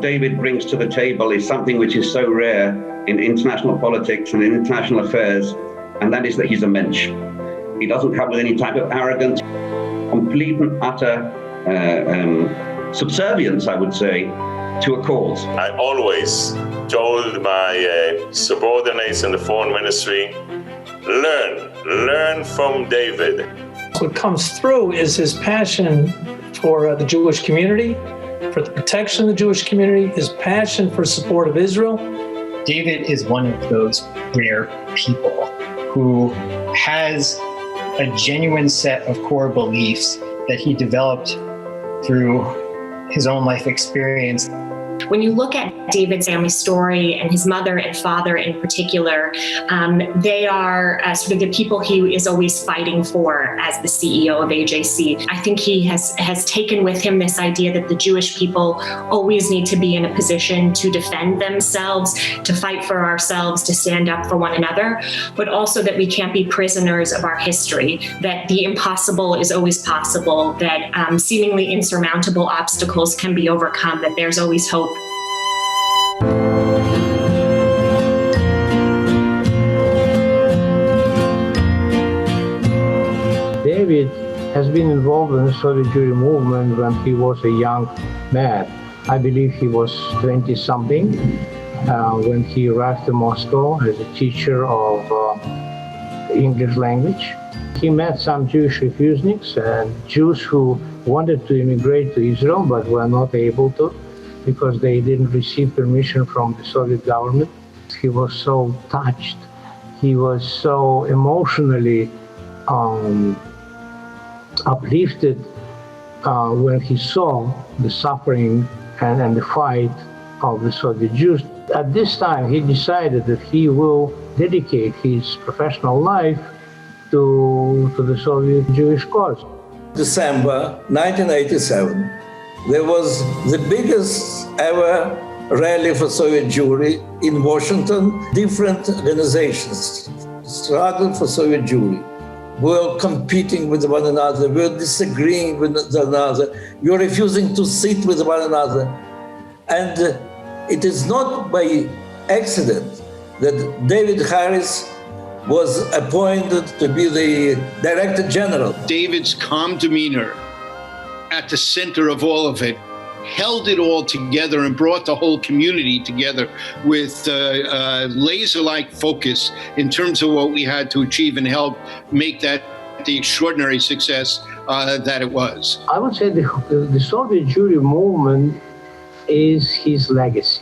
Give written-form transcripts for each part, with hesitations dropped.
what David brings to the table is something which is so rare in international politics and in international affairs, and that is that he's a mensch. He doesn't come with any type of arrogance, complete and utter subservience, I would say, to a cause. I always told my subordinates in the foreign ministry, learn from David. What comes through is his passion for the Jewish community, for the protection of the Jewish community, his passion for support of Israel. David is one of those rare people who has a genuine set of core beliefs that he developed through his own life experience. When you look at David's family story and his mother and father in particular, they are sort of the people he is always fighting for as the CEO of AJC. I think he has taken with him this idea that the Jewish people always need to be in a position to defend themselves, to fight for ourselves, to stand up for one another, but also that we can't be prisoners of our history, that the impossible is always possible, that seemingly insurmountable obstacles can be overcome, that there's always hope. David has been involved in the Soviet Jewry movement when he was a young man. I believe he was 20-something when he arrived to Moscow as a teacher of English language. He met some Jewish refuseniks and Jews who wanted to immigrate to Israel but were not able to because they didn't receive permission from the Soviet government. He was so touched. He was so emotionally uplifted when he saw the suffering and the fight of the Soviet Jews. At this time, he decided that he will dedicate his professional life to the Soviet Jewish cause. December 1987, there was the biggest ever rally for Soviet Jewry in Washington. Different organizations struggled for Soviet Jewry. We were competing with one another, we were disagreeing with one another, we were refusing to sit with one another. And it is not by accident that David Harris was appointed to be the Director General. David's calm demeanor at the center of all of it held it all together and brought the whole community together with laser-like focus in terms of what we had to achieve and help make that the extraordinary success that it was. I would say the Soviet Jewry movement is his legacy.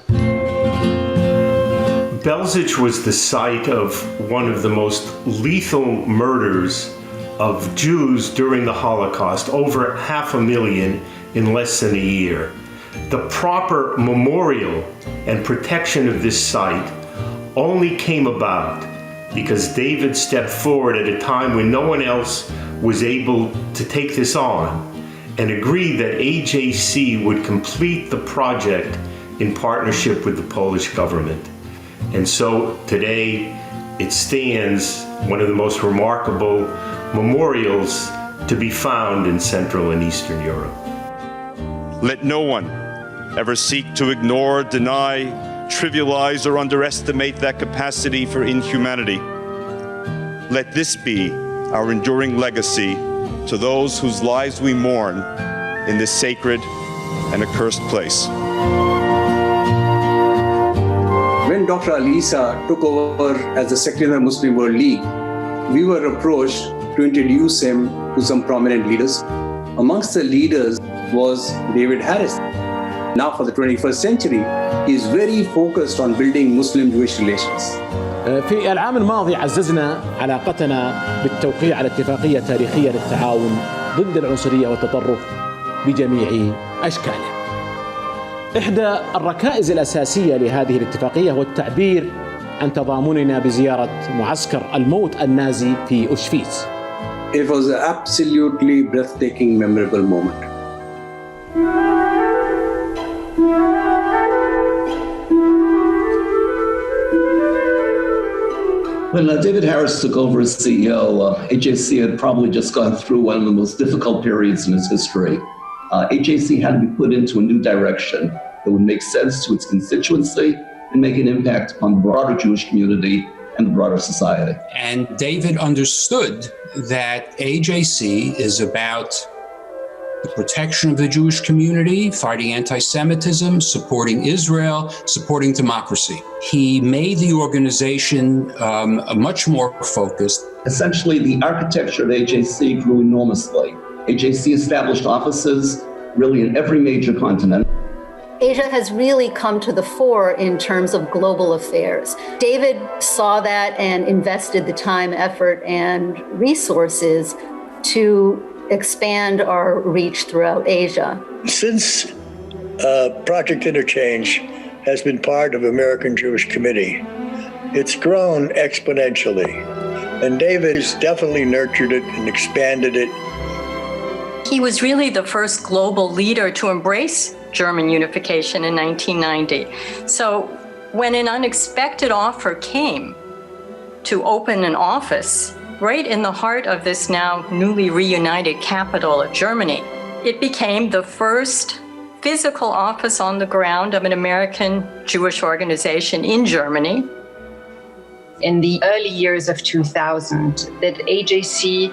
Belzec was the site of one of the most lethal murders of Jews during the Holocaust, over 500,000 in less than a year. The proper memorial and protection of this site only came about because David stepped forward at a time when no one else was able to take this on and agreed that AJC would complete the project in partnership with the Polish government. And so today it stands one of the most remarkable memorials to be found in Central and Eastern Europe. Let no one ever seek to ignore, deny, trivialize, or underestimate that capacity for inhumanity. Let this be our enduring legacy to those whose lives we mourn in this sacred and accursed place. When Dr. Ali Issa took over as the Secretary of the Muslim World League, we were approached to introduce him to some prominent leaders. Amongst the leaders was David Harris. Now for the 21st century, he is very focused on building Muslim-Jewish relations. في العام الماضي عززنا علاقتنا بالتوقيع على اتفاقية تاريخية للتعاون ضد العنصرية والتطرف بجميع أشكاله. إحدى الركائز الأساسية لهذه الاتفاقية هو التعبير عن تضامننا بزيارة معسكر الموت النازي في أوشفيتس. It was an absolutely breathtaking, memorable moment. When David Harris took over as CEO, AJC had probably just gone through one of the most difficult periods in its history. AJC had to be put into a new direction. that would make sense to its constituency and make an impact on the broader Jewish community and the broader society. And David understood that AJC is about the protection of the Jewish community, fighting anti-Semitism, supporting Israel, supporting democracy. He made the organization much more focused. Essentially, the architecture of AJC grew enormously. AJC established offices really in every major continent. Asia has really come to the fore in terms of global affairs. David saw that and invested the time, effort, and resources to expand our reach throughout Asia. Since Project Interchange has been part of American Jewish Committee, it's grown exponentially. And David has definitely nurtured it and expanded it. He was really the first global leader to embrace German unification in 1990. So when an unexpected offer came to open an office right in the heart of this now newly reunited capital of Germany, it became the first physical office on the ground of an American Jewish organization in Germany. In the early years of 2000, that AJC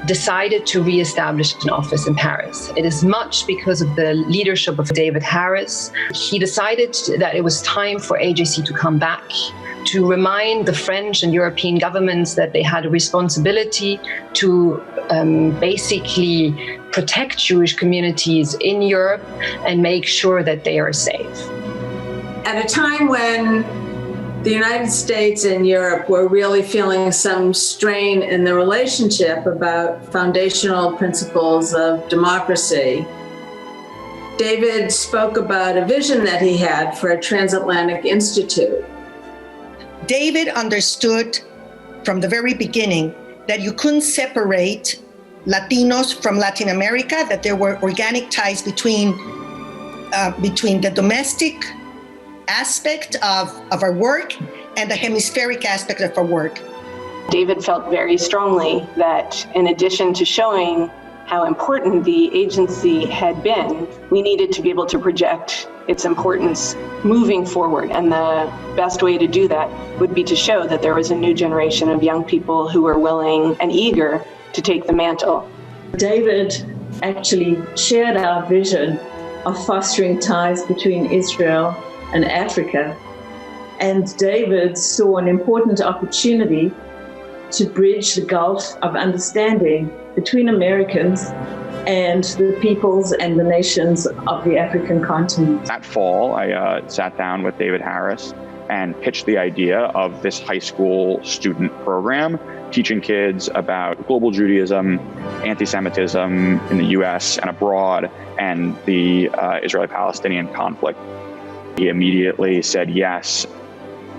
decided to reestablish an office in Paris. It is much because of the leadership of David Harris. He decided that it was time for AJC to come back, to remind the French and European governments that they had a responsibility to basically protect Jewish communities in Europe and make sure that they are safe. At a time when the United States and Europe were really feeling some strain in the relationship about foundational principles of democracy, David spoke about a vision that he had for a transatlantic institute. David understood from the very beginning that you couldn't separate Latinos from Latin America, that there were organic ties between the domestic aspect of our work and the hemispheric aspect of our work. David felt very strongly that in addition to showing how important the agency had been, we needed to be able to project its importance moving forward. And the best way to do that would be to show that there was a new generation of young people who were willing and eager to take the mantle. David actually shared our vision of fostering ties between Israel and Africa. And David saw an important opportunity to bridge the gulf of understanding between Americans and the peoples and the nations of the African continent. That fall, I sat down with David Harris and pitched the idea of this high school student program teaching kids about global Judaism, anti-Semitism in the US and abroad, and the Israeli-Palestinian conflict. He immediately said yes.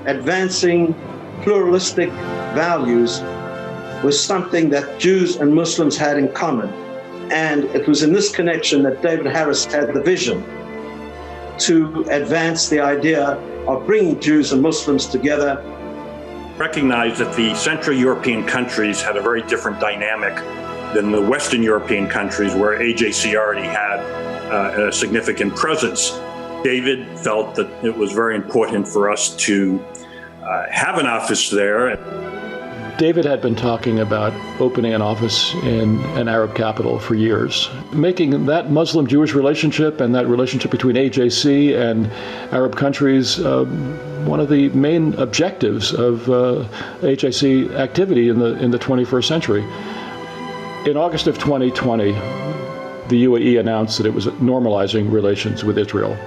Advancing pluralistic values was something that Jews and Muslims had in common. And it was in this connection that David Harris had the vision to advance the idea of bringing Jews and Muslims together. Recognized that the Central European countries had a very different dynamic than the Western European countries, where AJC already had a significant presence. David felt that it was very important for us to have an office there. David had been talking about opening an office in an Arab capital for years, making that Muslim-Jewish relationship and that relationship between AJC and Arab countries one of the main objectives of AJC activity in the 21st century. In August of 2020, the UAE announced that it was normalizing relations with Israel.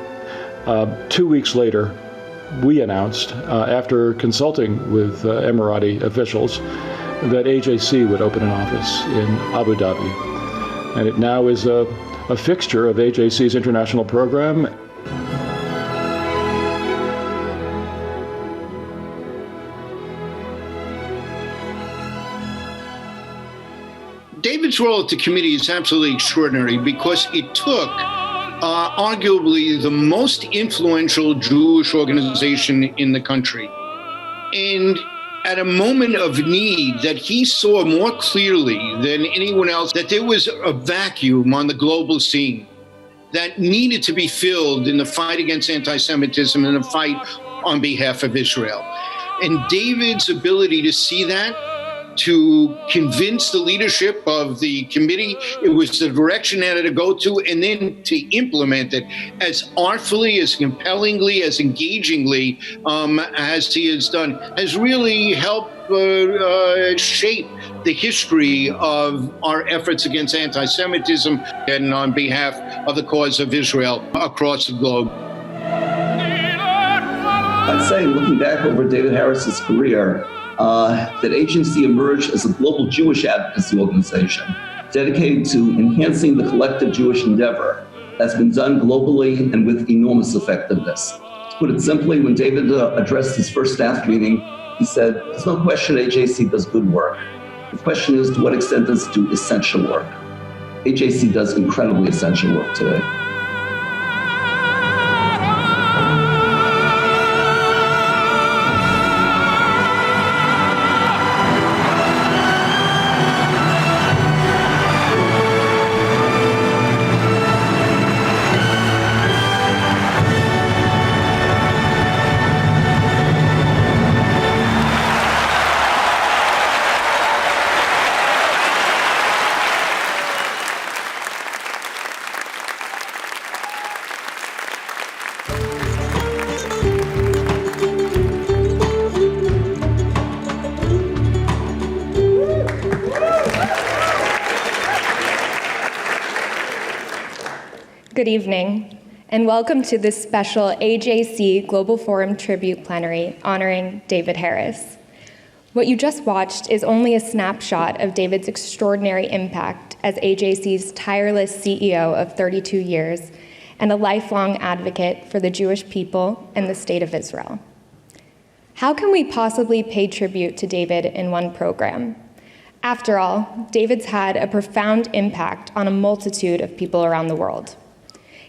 2 weeks later, we announced, after consulting with Emirati officials, that AJC would open an office in Abu Dhabi. And it now is a fixture of AJC's international program. David's role at the committee is absolutely extraordinary because it took arguably the most influential Jewish organization in the country, and at a moment of need that he saw more clearly than anyone else, that there was a vacuum on the global scene. that needed to be filled in the fight against anti-Semitism and the fight on behalf of Israel. And David's ability to see that, to convince the leadership of the committee it was the direction that it to go to, and then to implement it as artfully, as compellingly, as engagingly as he has done, has really helped shape the history of our efforts against anti-Semitism and on behalf of the cause of Israel across the globe. I'd say, looking back over David Harris's career, that AJC emerged as a global Jewish advocacy organization dedicated to enhancing the collective Jewish endeavor that's been done globally and with enormous effectiveness. To put it simply, when David addressed his first staff meeting, he said, "There's no question AJC does good work. The question is, to what extent does it do essential work?" AJC does incredibly essential work today. Good evening, and welcome to this special AJC Global Forum tribute plenary honoring David Harris. What you just watched is only a snapshot of David's extraordinary impact as AJC's tireless CEO of 32 years and a lifelong advocate for the Jewish people and the state of Israel. How can we possibly pay tribute to David in one program? After all, David's had a profound impact on a multitude of people around the world.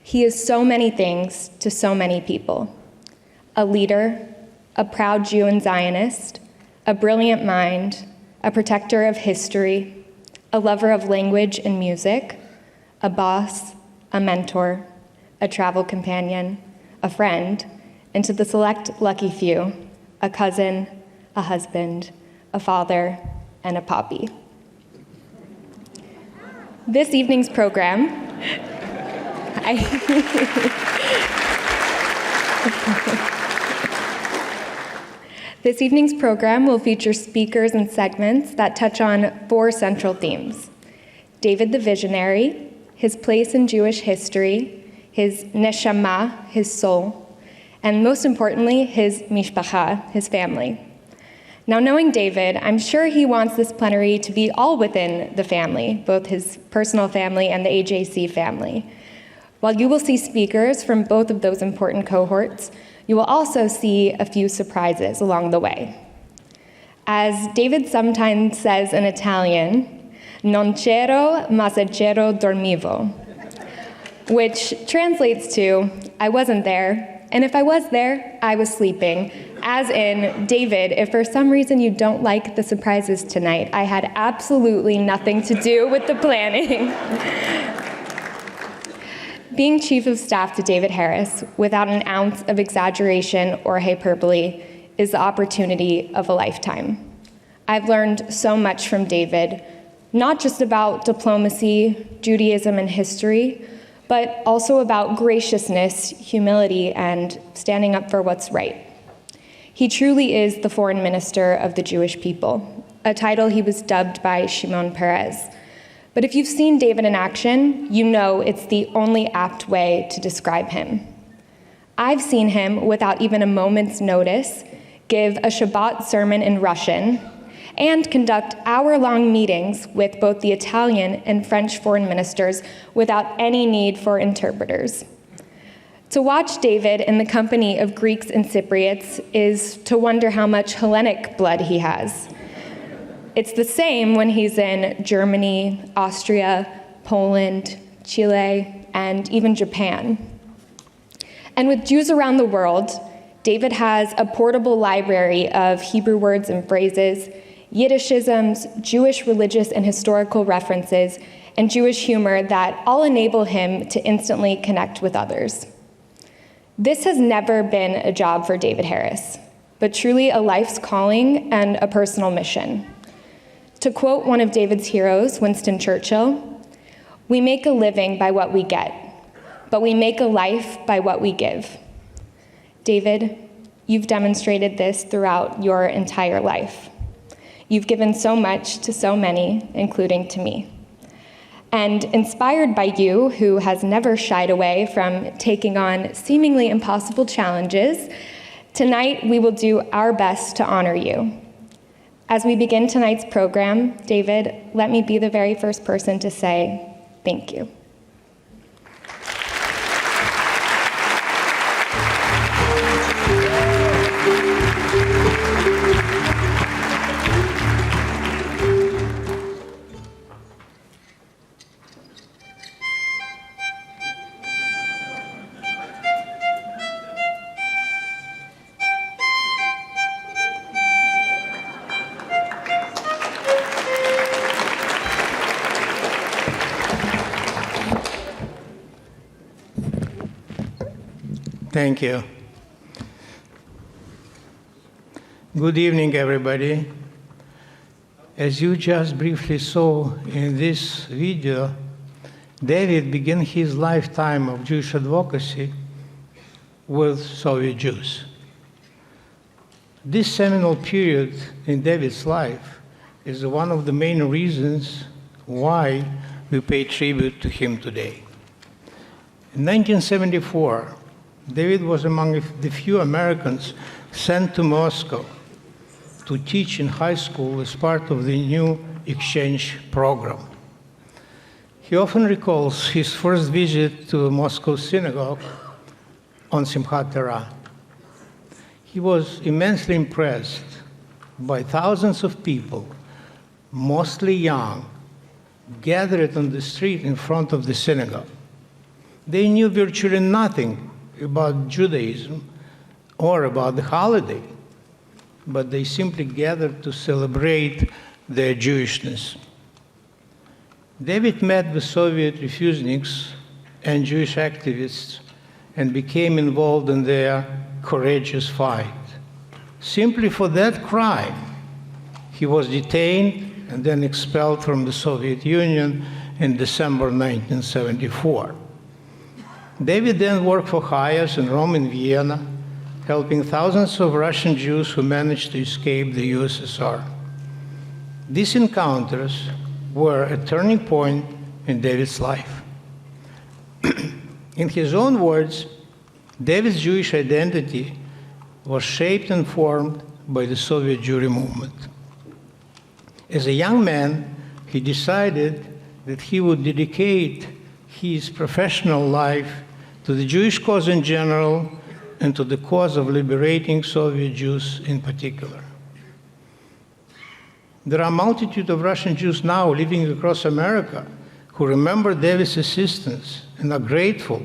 He is so many things to so many people: a leader, a proud Jew and Zionist, a brilliant mind, a protector of history, a lover of language and music, a boss, a mentor, a travel companion, a friend, and to the select lucky few, a cousin, a husband, a father, and a poppy. This evening's program This evening's program will feature speakers and segments that touch on 4 central themes: David the Visionary, his place in Jewish history, his neshama, his soul, and most importantly, his mishpacha, his family. Now, knowing David, I'm sure he wants this plenary to be all within the family, both his personal family and the AJC family. While you will see speakers from both of those important cohorts, you will also see a few surprises along the way. As David sometimes says in Italian, non c'ero ma se c'ero dormivo, which translates to, I wasn't there, and if I was there, I was sleeping. As in, David, if for some reason you don't like the surprises tonight, I had absolutely nothing to do with the planning. Being Chief of Staff to David Harris, without an ounce of exaggeration or hyperbole, is the opportunity of a lifetime. I've learned so much from David, not just about diplomacy, Judaism, and history, but also about graciousness, humility, and standing up for what's right. He truly is the foreign minister of the Jewish people, a title he was dubbed by Shimon Peres. But if you've seen David in action, you know it's the only apt way to describe him. I've seen him, without even a moment's notice, give a Shabbat sermon in Russian and conduct hour-long meetings with both the Italian and French foreign ministers without any need for interpreters. To watch David in the company of Greeks and Cypriots is to wonder how much Hellenic blood he has. It's the same when he's in Germany, Austria, Poland, Chile, and even Japan. And with Jews around the world, David has a portable library of Hebrew words and phrases, Yiddishisms, Jewish religious and historical references, and Jewish humor that all enable him to instantly connect with others. This has never been a job for David Harris, but truly a life's calling and a personal mission. To quote one of David's heroes, Winston Churchill, "We make a living by what we get, but we make a life by what we give." David, you've demonstrated this throughout your entire life. You've given so much to so many, including to me. And inspired by you, who has never shied away from taking on seemingly impossible challenges, tonight we will do our best to honor you. As we begin tonight's program, David, let me be the very first person to say thank you. Thank you. Good evening, everybody. As you just briefly saw in this video, David began his lifetime of Jewish advocacy with Soviet Jews. This seminal period in David's life is one of the main reasons why we pay tribute to him today. In 1974, David was among the few Americans sent to Moscow to teach in high school as part of the new exchange program. He often recalls his first visit to a Moscow synagogue on Simchat Torah. He was immensely impressed by thousands of people, mostly young, gathered on the street in front of the synagogue. They knew virtually nothing about Judaism or about the holiday, but they simply gathered to celebrate their Jewishness. David met the Soviet refuseniks and Jewish activists and became involved in their courageous fight. Simply for that crime, he was detained and then expelled from the Soviet Union in December 1974. David then worked for hires in Rome and Vienna, helping thousands of Russian Jews who managed to escape the USSR. These encounters were a turning point in David's life. In his own words, David's Jewish identity was shaped and formed by the Soviet Jewry movement. As a young man, he decided that he would dedicate his professional life to the Jewish cause in general and to the cause of liberating Soviet Jews in particular. There are a multitude of Russian Jews now living across America who remember David's assistance and are grateful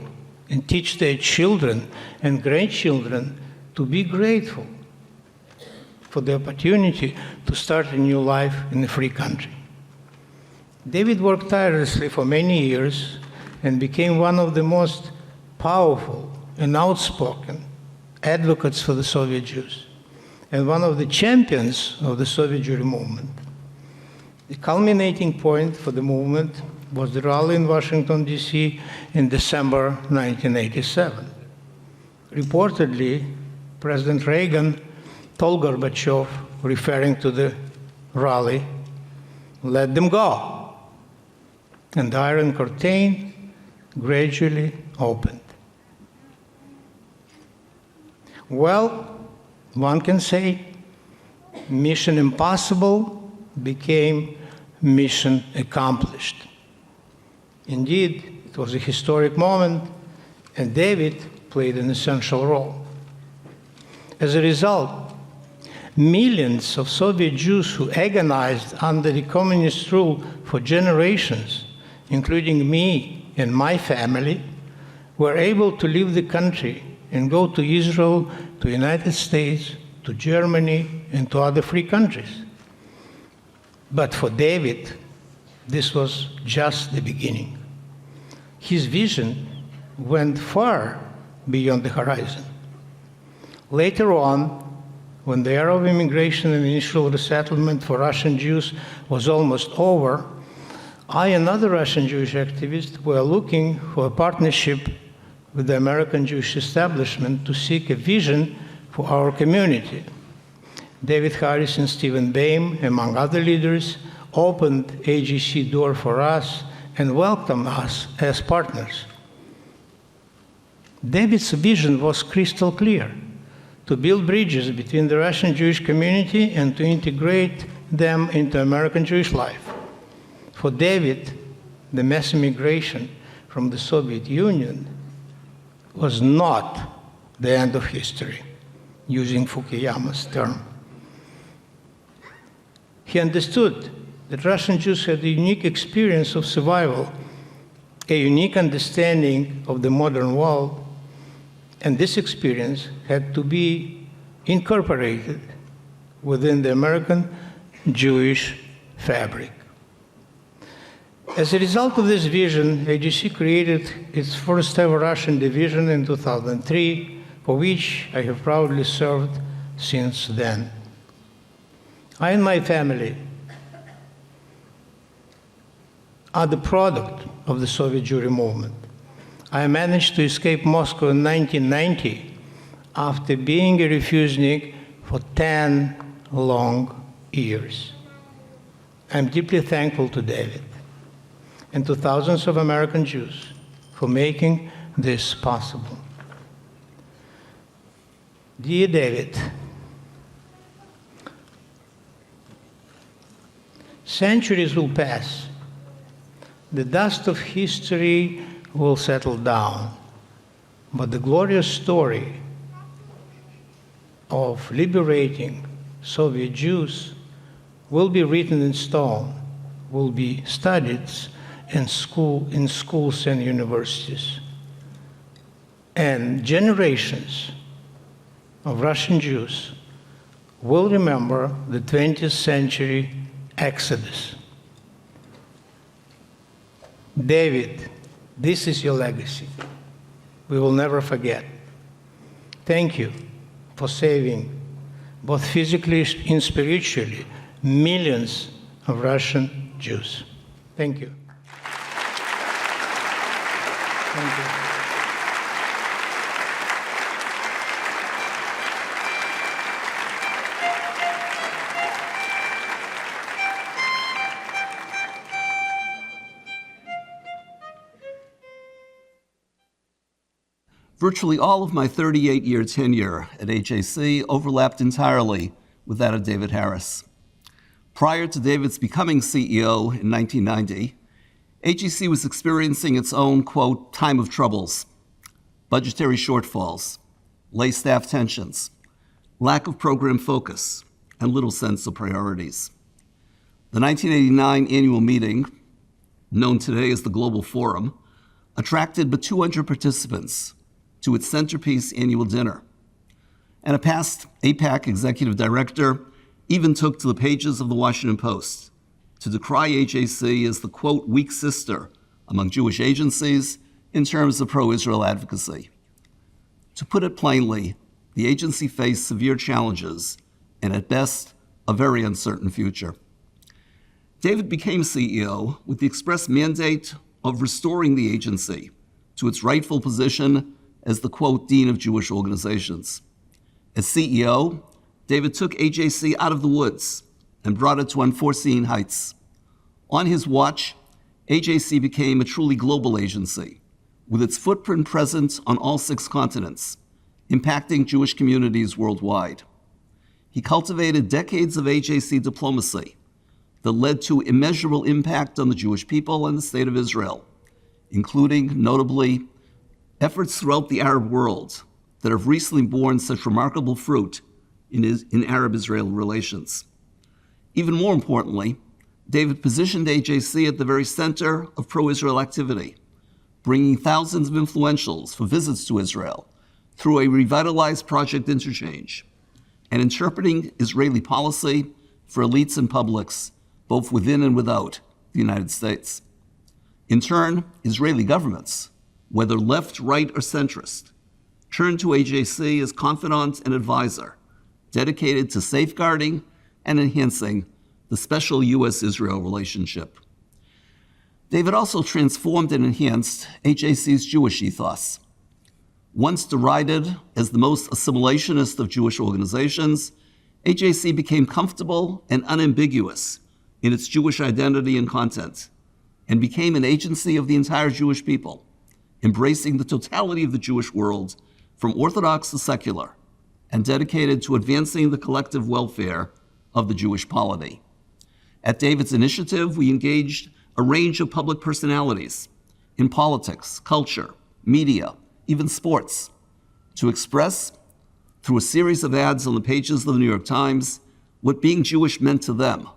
and teach their children and grandchildren to be grateful for the opportunity to start a new life in a free country. David worked tirelessly for many years and became one of the most powerful and outspoken advocates for the Soviet Jews and one of the champions of the Soviet Jewry movement. The culminating point for the movement was the rally in Washington, D.C. in December 1987. Reportedly, President Reagan told Gorbachev, referring to the rally, "Let them go." And the Iron Curtain gradually opened. Well, one can say mission impossible became mission accomplished. Indeed, it was a historic moment, and David played an essential role. As a result, millions of Soviet Jews who agonized under the communist rule for generations, including me and my family, were able to leave the country and go to Israel, to the United States, to Germany, and to other free countries. But for David, this was just the beginning. His vision went far beyond the horizon. Later on, when the era of immigration and initial resettlement for Russian Jews was almost over, I and other Russian Jewish activists were looking for a partnership with the American Jewish establishment to seek a vision for our community. David Harris and Stephen Boehm, among other leaders, opened AJC door for us and welcomed us as partners. David's vision was crystal clear: to build bridges between the Russian Jewish community and to integrate them into American Jewish life. For David, the mass immigration from the Soviet Union was not the end of history, using Fukuyama's term. He understood that Russian Jews had a unique experience of survival, a unique understanding of the modern world, and this experience had to be incorporated within the American Jewish fabric. As a result of this vision, AJC created its first ever Russian division in 2003, for which I have proudly served since then. I and my family are the product of the Soviet Jewry movement. I managed to escape Moscow in 1990 after being a refugee for 10 long years. I'm deeply thankful to David and to thousands of American Jews for making this possible. Dear David, centuries will pass. The dust of history will settle down, but the glorious story of liberating Soviet Jews will be written in stone, will be studied in schools and universities. And generations of Russian Jews will remember the 20th century Exodus. David, this is your legacy. We will never forget. Thank you for saving, both physically and spiritually, millions of Russian Jews. Thank you. Thank you. Virtually all of my 38-year tenure at AJC overlapped entirely with that of David Harris. Prior to David's becoming CEO in 1990, AJC was experiencing its own, quote, time of troubles, budgetary shortfalls, lay staff tensions, lack of program focus, and little sense of priorities. The 1989 annual meeting, known today as the Global Forum, attracted but 200 participants to its centerpiece annual dinner. And a past AIPAC executive director even took to the pages of the Washington Post to decry AJC as the, quote, weak sister among Jewish agencies in terms of pro-Israel advocacy. To put it plainly, the agency faced severe challenges and at best, a very uncertain future. David became CEO with the express mandate of restoring the agency to its rightful position as the, quote, dean of Jewish organizations. As CEO, David took AJC out of the woods and brought it to unforeseen heights. On his watch, AJC became a truly global agency, with its footprint present on all 6 continents, impacting Jewish communities worldwide. He cultivated decades of AJC diplomacy that led to immeasurable impact on the Jewish people and the state of Israel, including, notably, efforts throughout the Arab world that have recently borne such remarkable fruit in Arab-Israel relations. Even more importantly, David positioned AJC at the very center of pro-Israel activity, bringing thousands of influentials for visits to Israel through a revitalized Project Interchange, and interpreting Israeli policy for elites and publics, both within and without the United States. In turn, Israeli governments, whether left, right, or centrist, turned to AJC as confidant and advisor, dedicated to safeguarding and enhancing the special U.S.-Israel relationship. David also transformed and enhanced AJC's Jewish ethos. Once derided as the most assimilationist of Jewish organizations, AJC became comfortable and unambiguous in its Jewish identity and content, and became an agency of the entire Jewish people, embracing the totality of the Jewish world, from Orthodox to secular, and dedicated to advancing the collective welfare of the Jewish polity. At David's initiative, we engaged a range of public personalities in politics, culture, media, even sports, to express, through a series of ads on the pages of the New York Times, what being Jewish meant to them,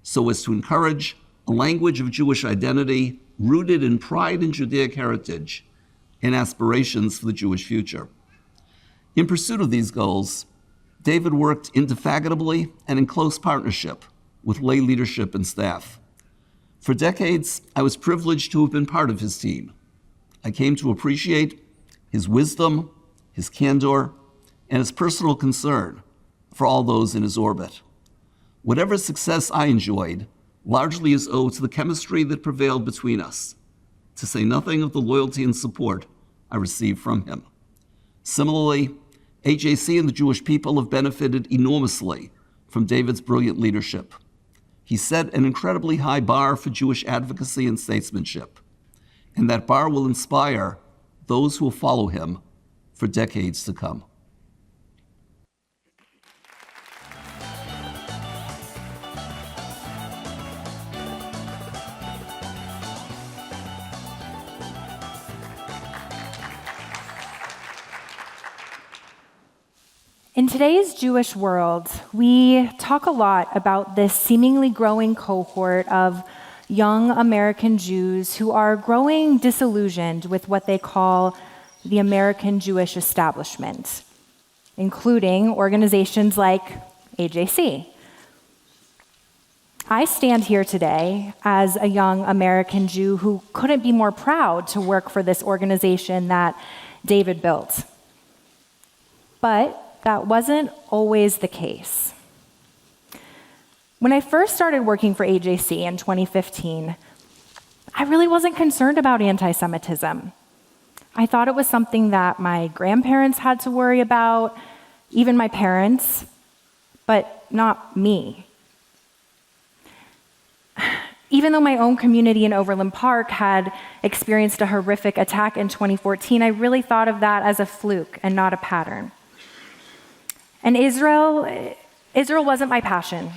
so as to encourage a language of Jewish identity rooted in pride in Judaic heritage and aspirations for the Jewish future. In pursuit of these goals, David worked indefatigably and in close partnership with lay leadership and staff. For decades, I was privileged to have been part of his team. I came to appreciate his wisdom, his candor, and his personal concern for all those in his orbit. Whatever success I enjoyed largely is owed to the chemistry that prevailed between us, to say nothing of the loyalty and support I received from him. Similarly, AJC and the Jewish people have benefited enormously from David's brilliant leadership. He set an incredibly high bar for Jewish advocacy and statesmanship, and that bar will inspire those who will follow him for decades to come. In today's Jewish world, we talk a lot about this seemingly growing cohort of young American Jews who are growing disillusioned with what they call the American Jewish establishment, including organizations like AJC. I stand here today as a young American Jew who couldn't be more proud to work for this organization that David built. But that wasn't always the case. When I first started working for AJC in 2015, I really wasn't concerned about anti-Semitism. I thought it was something that my grandparents had to worry about, even my parents, but not me. Even though my own community in Overland Park had experienced a horrific attack in 2014, I really thought of that as a fluke and not a pattern. And Israel wasn't my passion.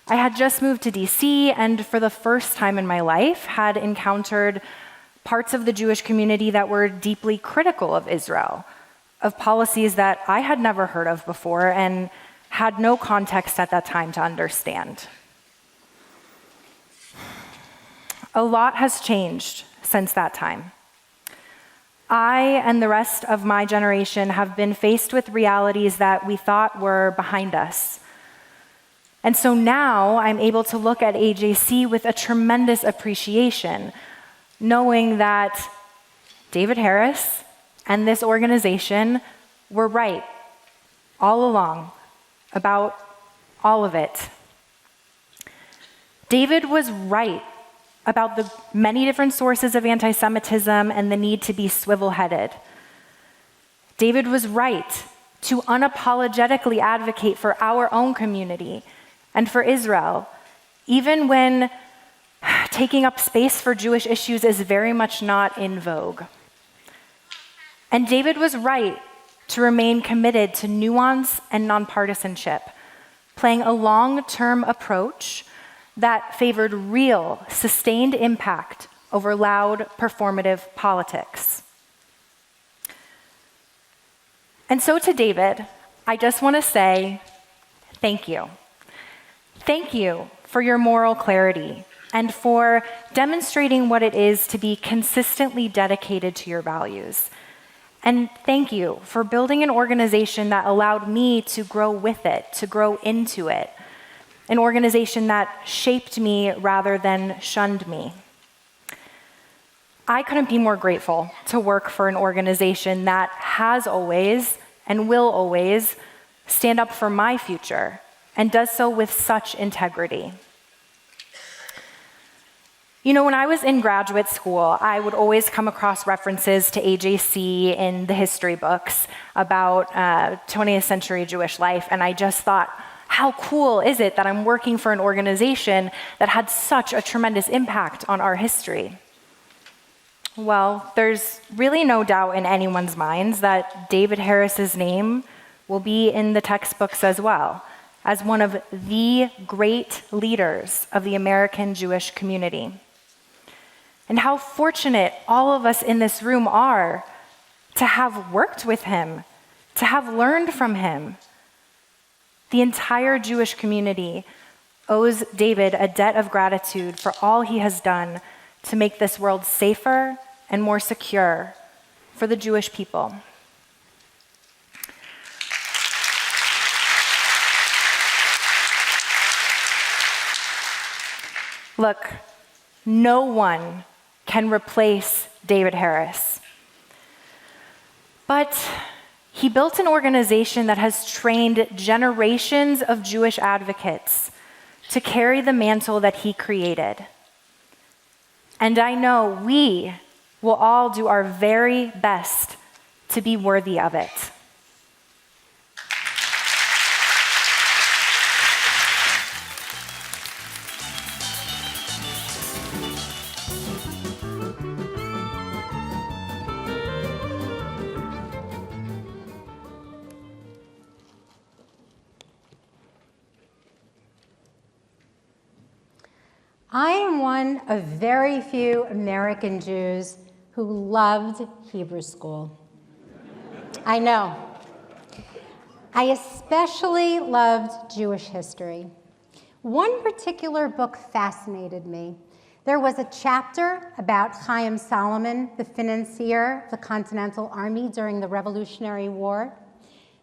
I had just moved to DC, and for the first time in my life, had encountered parts of the Jewish community that were deeply critical of Israel, of policies that I had never heard of before and had no context at that time to understand. A lot has changed since that time. I and the rest of my generation have been faced with realities that we thought were behind us. And so now I'm able to look at AJC with a tremendous appreciation, knowing that David Harris and this organization were right all along about all of it. David was right about the many different sources of anti-Semitism and the need to be swivel-headed. David was right to unapologetically advocate for our own community and for Israel, even when taking up space for Jewish issues is very much not in vogue. And David was right to remain committed to nuance and nonpartisanship, playing a long-term approach that favored real, sustained impact over loud, performative politics. And so to David, I just want to say thank you. Thank you for your moral clarity and for demonstrating what it is to be consistently dedicated to your values. And thank you for building an organization that allowed me to grow with it, to grow into it, an organization that shaped me rather than shunned me. I couldn't be more grateful to work for an organization that has always and will always stand up for my future and does so with such integrity. You know, when I was in graduate school, I would always come across references to AJC in the history books about 20th century Jewish life, and I just thought, how cool is it that I'm working for an organization that had such a tremendous impact on our history? Well, there's really no doubt in anyone's minds that David Harris's name will be in the textbooks as well, as one of the great leaders of the American Jewish community. And how fortunate all of us in this room are to have worked with him, to have learned from him. The entire Jewish community owes David a debt of gratitude for all he has done to make this world safer and more secure for the Jewish people. Look, no one can replace David Harris. But he built an organization that has trained generations of Jewish advocates to carry the mantle that he created. And I know we will all do our very best to be worthy of it. I am one of very few American Jews who loved Hebrew school. I know. I especially loved Jewish history. One particular book fascinated me. There was a chapter about Chaim Solomon, the financier of the Continental Army during the Revolutionary War.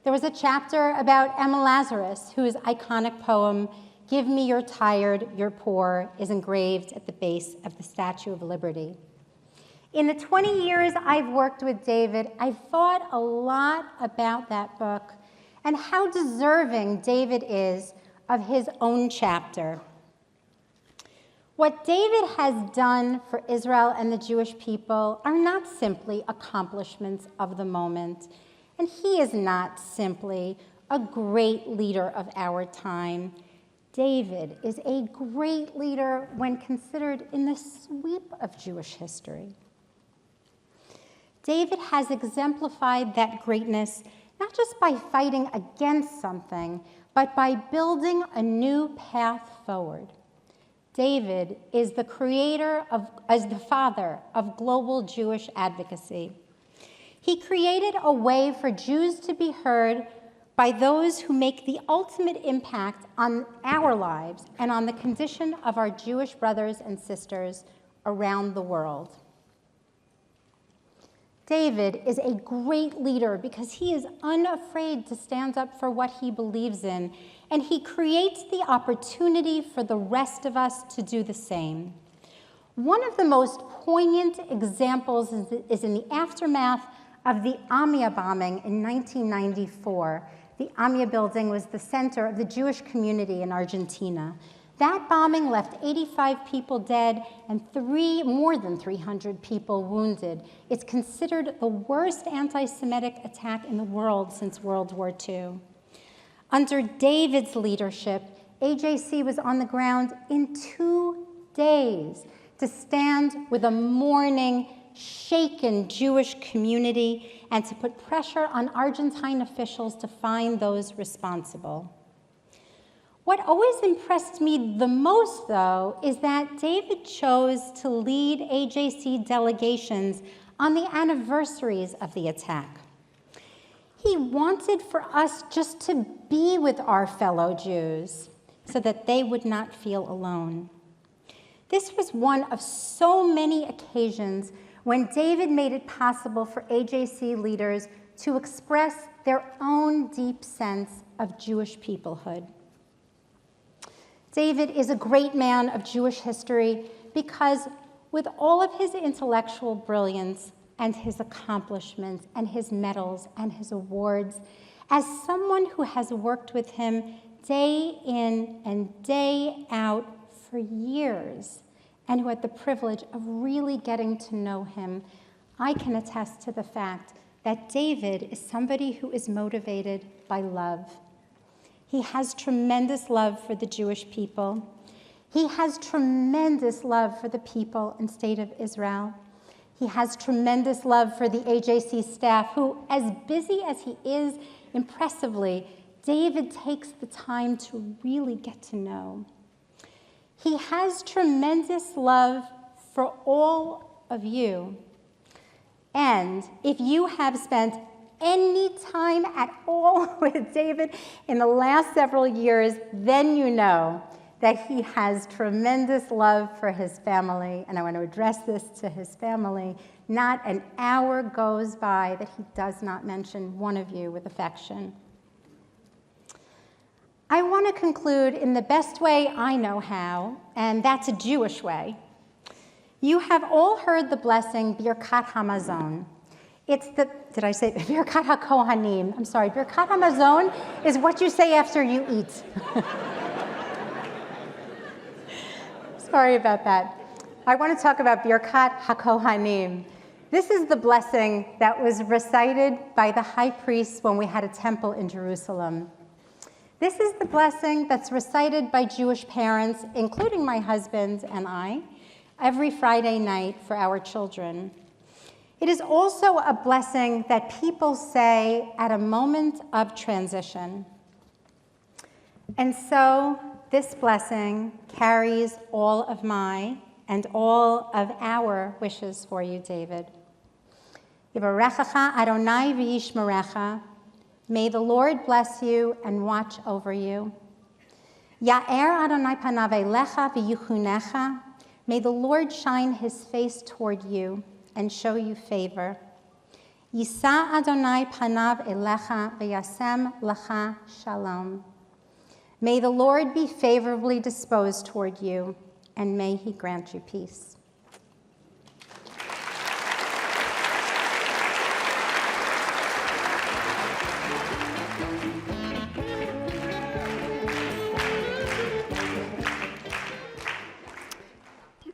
There was a chapter about Emma Lazarus, whose iconic poem, "Give me your tired, your poor," is engraved at the base of the Statue of Liberty. In the 20 years I've worked with David, I've thought a lot about that book and how deserving David is of his own chapter. What David has done for Israel and the Jewish people are not simply accomplishments of the moment, and he is not simply a great leader of our time. David is a great leader when considered in the sweep of Jewish history. David has exemplified that greatness not just by fighting against something, but by building a new path forward. David is the the father of global Jewish advocacy. He created a way for Jews to be heard by those who make the ultimate impact on our lives and on the condition of our Jewish brothers and sisters around the world. David is a great leader because he is unafraid to stand up for what he believes in, and he creates the opportunity for the rest of us to do the same. One of the most poignant examples is in the aftermath of the Amia bombing in 1994. The Amia building was the center of the Jewish community in Argentina. That bombing left 85 people dead and more than 300 people wounded. It's considered the worst anti-Semitic attack in the world since World War II. Under David's leadership, AJC was on the ground in 2 days to stand with a mourning, shaken Jewish community and to put pressure on Argentine officials to find those responsible. What always impressed me the most, though, is that David chose to lead AJC delegations on the anniversaries of the attack. He wanted for us just to be with our fellow Jews so that they would not feel alone. This was one of so many occasions when David made it possible for AJC leaders to express their own deep sense of Jewish peoplehood. David is a great man of Jewish history because with all of his intellectual brilliance and his accomplishments and his medals and his awards, as someone who has worked with him day in and day out for years, and who had the privilege of really getting to know him, I can attest to the fact that David is somebody who is motivated by love. He has tremendous love for the Jewish people. He has tremendous love for the people and state of Israel. He has tremendous love for the AJC staff, who, as busy as he is, impressively, David takes the time to really get to know. He has tremendous love for all of you. And if you have spent any time at all with David in the last several years, then you know that he has tremendous love for his family. And I want to address this to his family. Not an hour goes by that he does not mention one of you with affection. I want to conclude in the best way I know how, and that's a Jewish way. You have all heard the blessing, Birkat Hamazon. It's the, did I say Birkat HaKohanim? I'm sorry, Birkat Hamazon is what you say after you eat. Sorry about that. I want to talk about Birkat HaKohanim. This is the blessing that was recited by the high priest when we had a temple in Jerusalem. This is the blessing that's recited by Jewish parents, including my husband and I, every Friday night for our children. It is also a blessing that people say at a moment of transition. And so this blessing carries all of my and all of our wishes for you, David. Yivarechecha Adonai v'yishmerecha. May the Lord bless you and watch over you. Ya'er Adonai panav elecha v'yichunecha. May the Lord shine his face toward you and show you favor. Yisa Adonai panav elecha v'yasem lecha shalom. May the Lord be favorably disposed toward you, and may he grant you peace.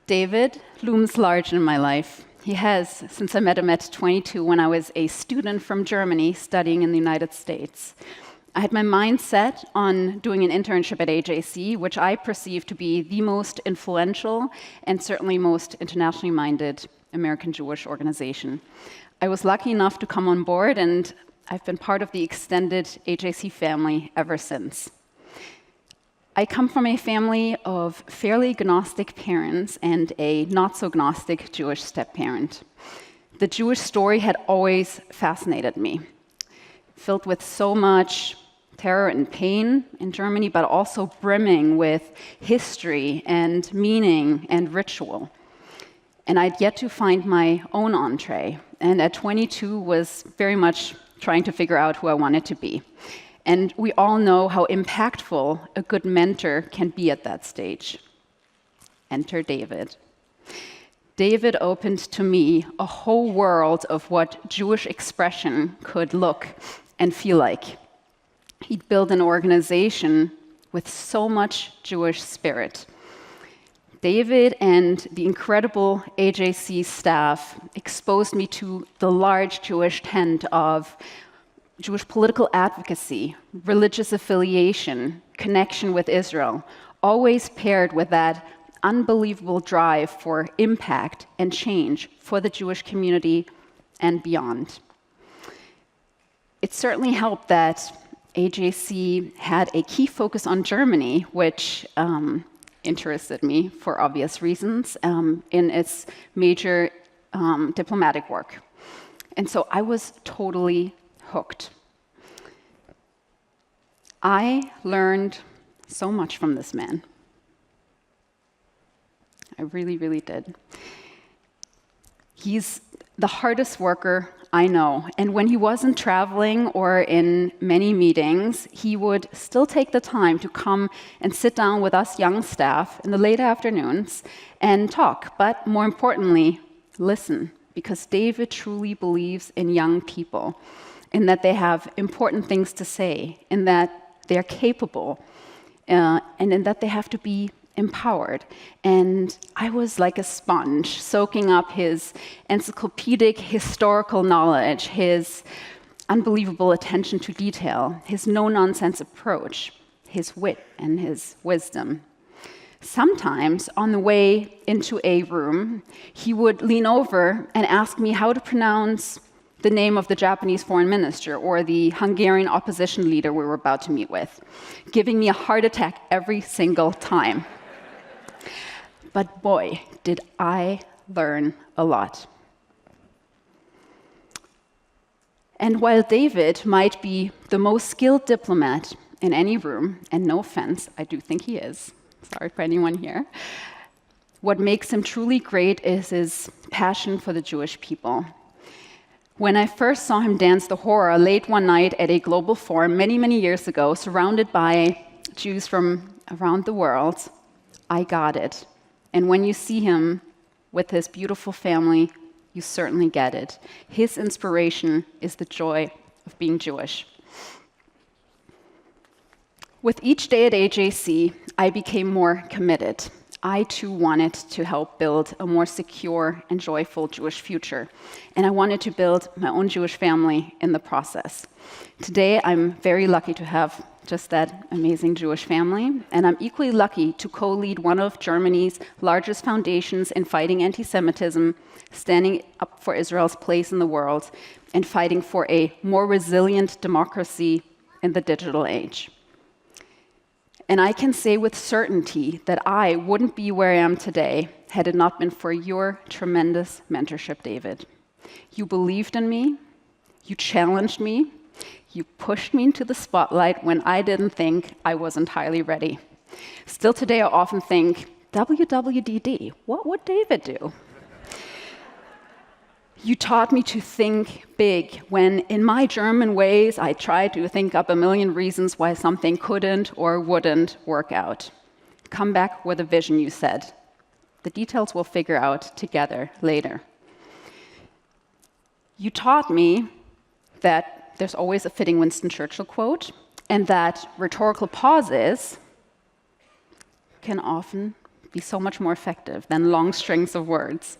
David looms large in my life. He has, since I met him at 22 when I was a student from Germany studying in the United States. I had my mind set on doing an internship at AJC, which I perceive to be the most influential and certainly most internationally minded American Jewish organization. I was lucky enough to come on board, and I've been part of the extended AJC family ever since. I come from a family of fairly Gnostic parents and a not-so-Gnostic Jewish step-parent. The Jewish story had always fascinated me, filled with so much terror and pain in Germany, but also brimming with history and meaning and ritual. And I'd yet to find my own entree, and at 22 was very much trying to figure out who I wanted to be. And we all know how impactful a good mentor can be at that stage. Enter David. David opened to me a whole world of what Jewish expression could look and feel like. He'd built an organization with so much Jewish spirit. David and the incredible AJC staff exposed me to the large Jewish tent of Jewish political advocacy, religious affiliation, connection with Israel, always paired with that unbelievable drive for impact and change for the Jewish community and beyond. It certainly helped that AJC had a key focus on Germany, which interested me for obvious reasons in its major diplomatic work. And so I was totally hooked. I learned so much from this man. I really, really did. He's the hardest worker I know. And when he wasn't traveling or in many meetings, he would still take the time to come and sit down with us young staff in the late afternoons and talk, but more importantly, listen, because David truly believes in young people, in that they have important things to say, in that they're capable, and in that they have to be empowered. And I was like a sponge, soaking up his encyclopedic historical knowledge, his unbelievable attention to detail, his no-nonsense approach, his wit and his wisdom. Sometimes, on the way into a room, he would lean over and ask me how to pronounce the name of the Japanese foreign minister or the Hungarian opposition leader we were about to meet with, giving me a heart attack every single time. But boy, did I learn a lot. And while David might be the most skilled diplomat in any room, and no offense, I do think he is, sorry for anyone here, what makes him truly great is his passion for the Jewish people. When I first saw him dance the hora late one night at a global forum many, many years ago, surrounded by Jews from around the world, I got it. And when you see him with his beautiful family, you certainly get it. His inspiration is the joy of being Jewish. With each day at AJC, I became more committed. I too wanted to help build a more secure and joyful Jewish future. And I wanted to build my own Jewish family in the process. Today, I'm very lucky to have just that amazing Jewish family. And I'm equally lucky to co-lead one of Germany's largest foundations in fighting anti-Semitism, standing up for Israel's place in the world, and fighting for a more resilient democracy in the digital age. And I can say with certainty that I wouldn't be where I am today had it not been for your tremendous mentorship, David. You believed in me, you challenged me, you pushed me into the spotlight when I didn't think I was entirely ready. Still today, I often think, WWDD, what would David do? You taught me to think big when, in my German ways, I tried to think up a million reasons why something couldn't or wouldn't work out. Come back with a vision, you said. The details we'll figure out together later. You taught me that there's always a fitting Winston Churchill quote, and that rhetorical pauses can often be so much more effective than long strings of words.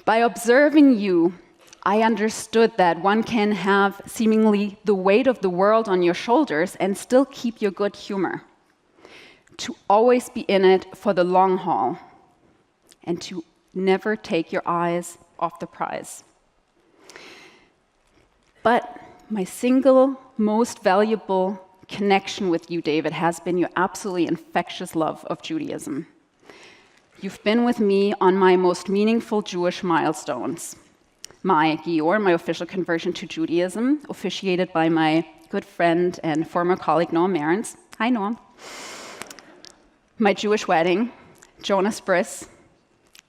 By observing you, I understood that one can have seemingly the weight of the world on your shoulders and still keep your good humor. To always be in it for the long haul, and to never take your eyes off the prize. But my single most valuable connection with you, David, has been your absolutely infectious love of Judaism. You've been with me on my most meaningful Jewish milestones. My Gior, my official conversion to Judaism, officiated by my good friend and former colleague Noam Marens. Hi, Noam. My Jewish wedding, Jonas Bris,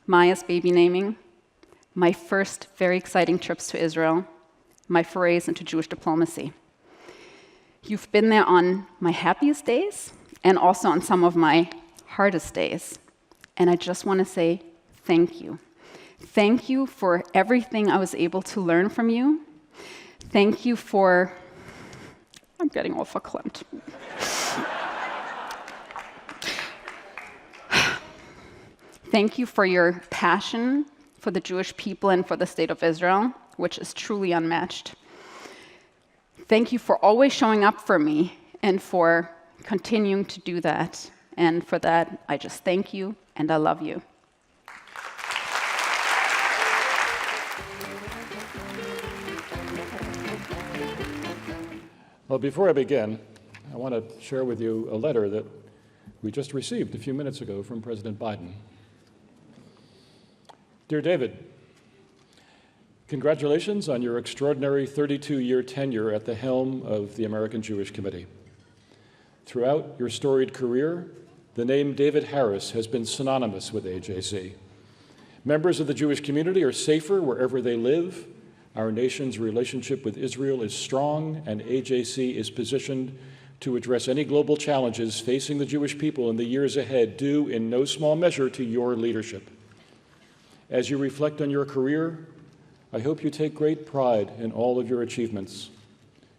Maya's baby naming, my first very exciting trips to Israel, my forays into Jewish diplomacy. You've been there on my happiest days and also on some of my hardest days. And I just want to say thank you. Thank you for everything I was able to learn from you. Thank you for... I'm getting all verklemmt. Thank you for your passion for the Jewish people and for the state of Israel, which is truly unmatched. Thank you for always showing up for me and for continuing to do that. And for that, I just thank you and I love you. Well, before I begin, I want to share with you a letter that we just received a few minutes ago from President Biden. Dear David, congratulations on your extraordinary 32-year tenure at the helm of the American Jewish Committee. Throughout your storied career, the name David Harris has been synonymous with AJC. Members of the Jewish community are safer wherever they live. Our nation's relationship with Israel is strong, and AJC is positioned to address any global challenges facing the Jewish people in the years ahead, due in no small measure to your leadership. As you reflect on your career, I hope you take great pride in all of your achievements.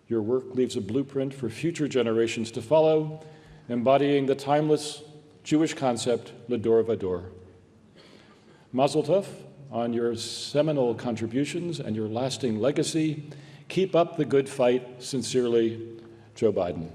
Your work leaves a blueprint for future generations to follow, embodying the timeless Jewish concept, L'Dor Vador. Mazel tov on your seminal contributions and your lasting legacy. Keep up the good fight. Sincerely, Joe Biden.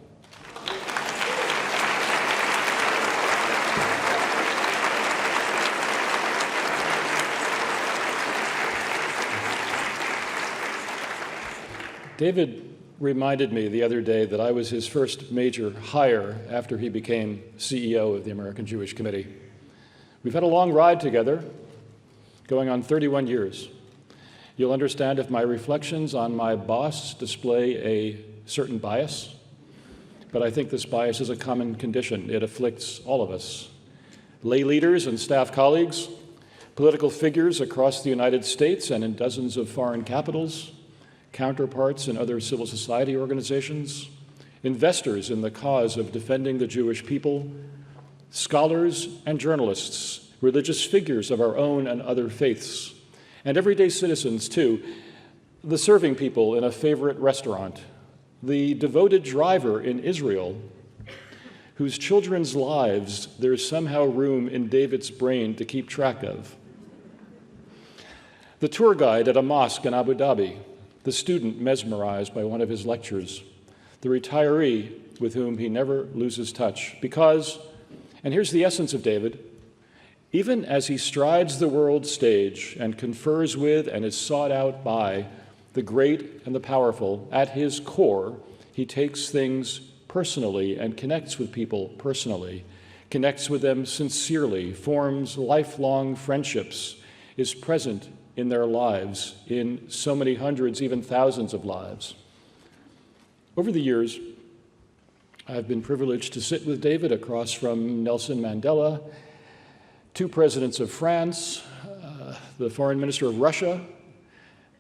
David reminded me the other day that I was his first major hire after he became CEO of the American Jewish Committee. We've had a long ride together, going on 31 years. You'll understand if my reflections on my boss display a certain bias, but I think this bias is a common condition. It afflicts all of us. Lay leaders and staff colleagues, political figures across the United States and in dozens of foreign capitals, counterparts in other civil society organizations, investors in the cause of defending the Jewish people, scholars and journalists, religious figures of our own and other faiths, and everyday citizens too, the serving people in a favorite restaurant, the devoted driver in Israel, whose children's lives there's somehow room in David's brain to keep track of, the tour guide at a mosque in Abu Dhabi, the student mesmerized by one of his lectures, the retiree with whom he never loses touch. Because, and here's the essence of David, even as he strides the world stage and confers with and is sought out by the great and the powerful, at his core, he takes things personally and connects with people personally, connects with them sincerely, forms lifelong friendships, is present in their lives, in so many hundreds, even thousands of lives. Over the years, I've been privileged to sit with David across from Nelson Mandela, two presidents of France, the foreign minister of Russia,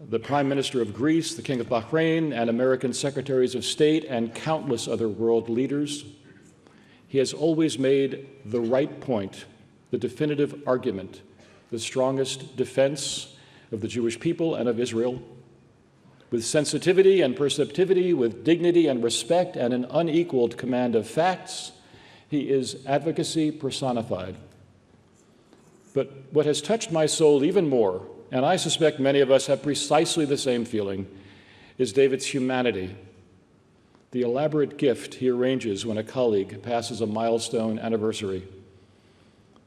the prime minister of Greece, the king of Bahrain, and American secretaries of state, and countless other world leaders. He has always made the right point, the definitive argument, the strongest defense of the Jewish people and of Israel, with sensitivity and perceptivity, with dignity and respect, and an unequaled command of facts. He is advocacy personified. But what has touched my soul even more, and I suspect many of us have precisely the same feeling, is David's humanity, the elaborate gift he arranges when a colleague passes a milestone anniversary,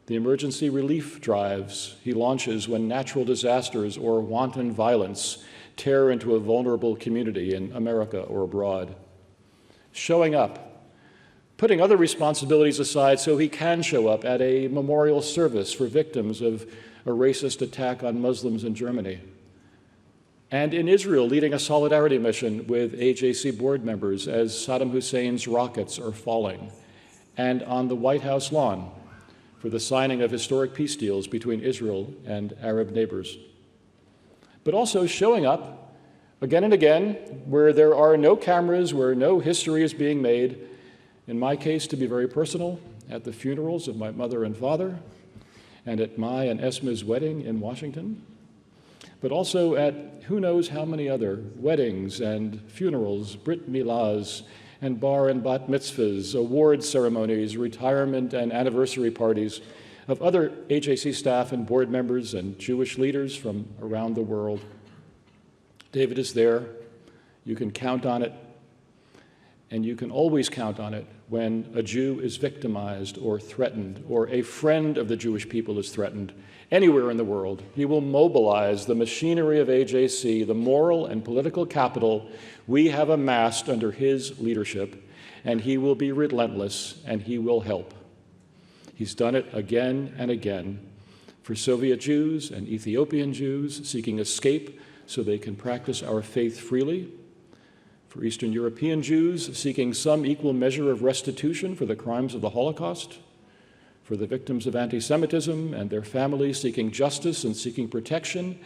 the emergency relief drives he launches when natural disasters or wanton violence tear into a vulnerable community in America or abroad. Showing up, putting other responsibilities aside so he can show up at a memorial service for victims of a racist attack on Muslims in Germany. And in Israel, leading a solidarity mission with AJC board members as Saddam Hussein's rockets are falling. And on the White House lawn, for the signing of historic peace deals between Israel and Arab neighbors. But also showing up again and again where there are no cameras, where no history is being made, in my case, to be very personal, at the funerals of my mother and father, and at my and Esma's wedding in Washington, but also at who knows how many other weddings and funerals, brit milahs, and bar and bat mitzvahs, award ceremonies, retirement and anniversary parties of other AJC staff and board members and Jewish leaders from around the world. David is there. You can count on it. And you can always count on it when a Jew is victimized or threatened, or a friend of the Jewish people is threatened anywhere in the world. He will mobilize the machinery of AJC, the moral and political capital we have amassed under his leadership, and he will be relentless, and he will help. He's done it again and again for Soviet Jews and Ethiopian Jews seeking escape so they can practice our faith freely, for Eastern European Jews seeking some equal measure of restitution for the crimes of the Holocaust, for the victims of anti-Semitism and their families seeking justice and seeking protection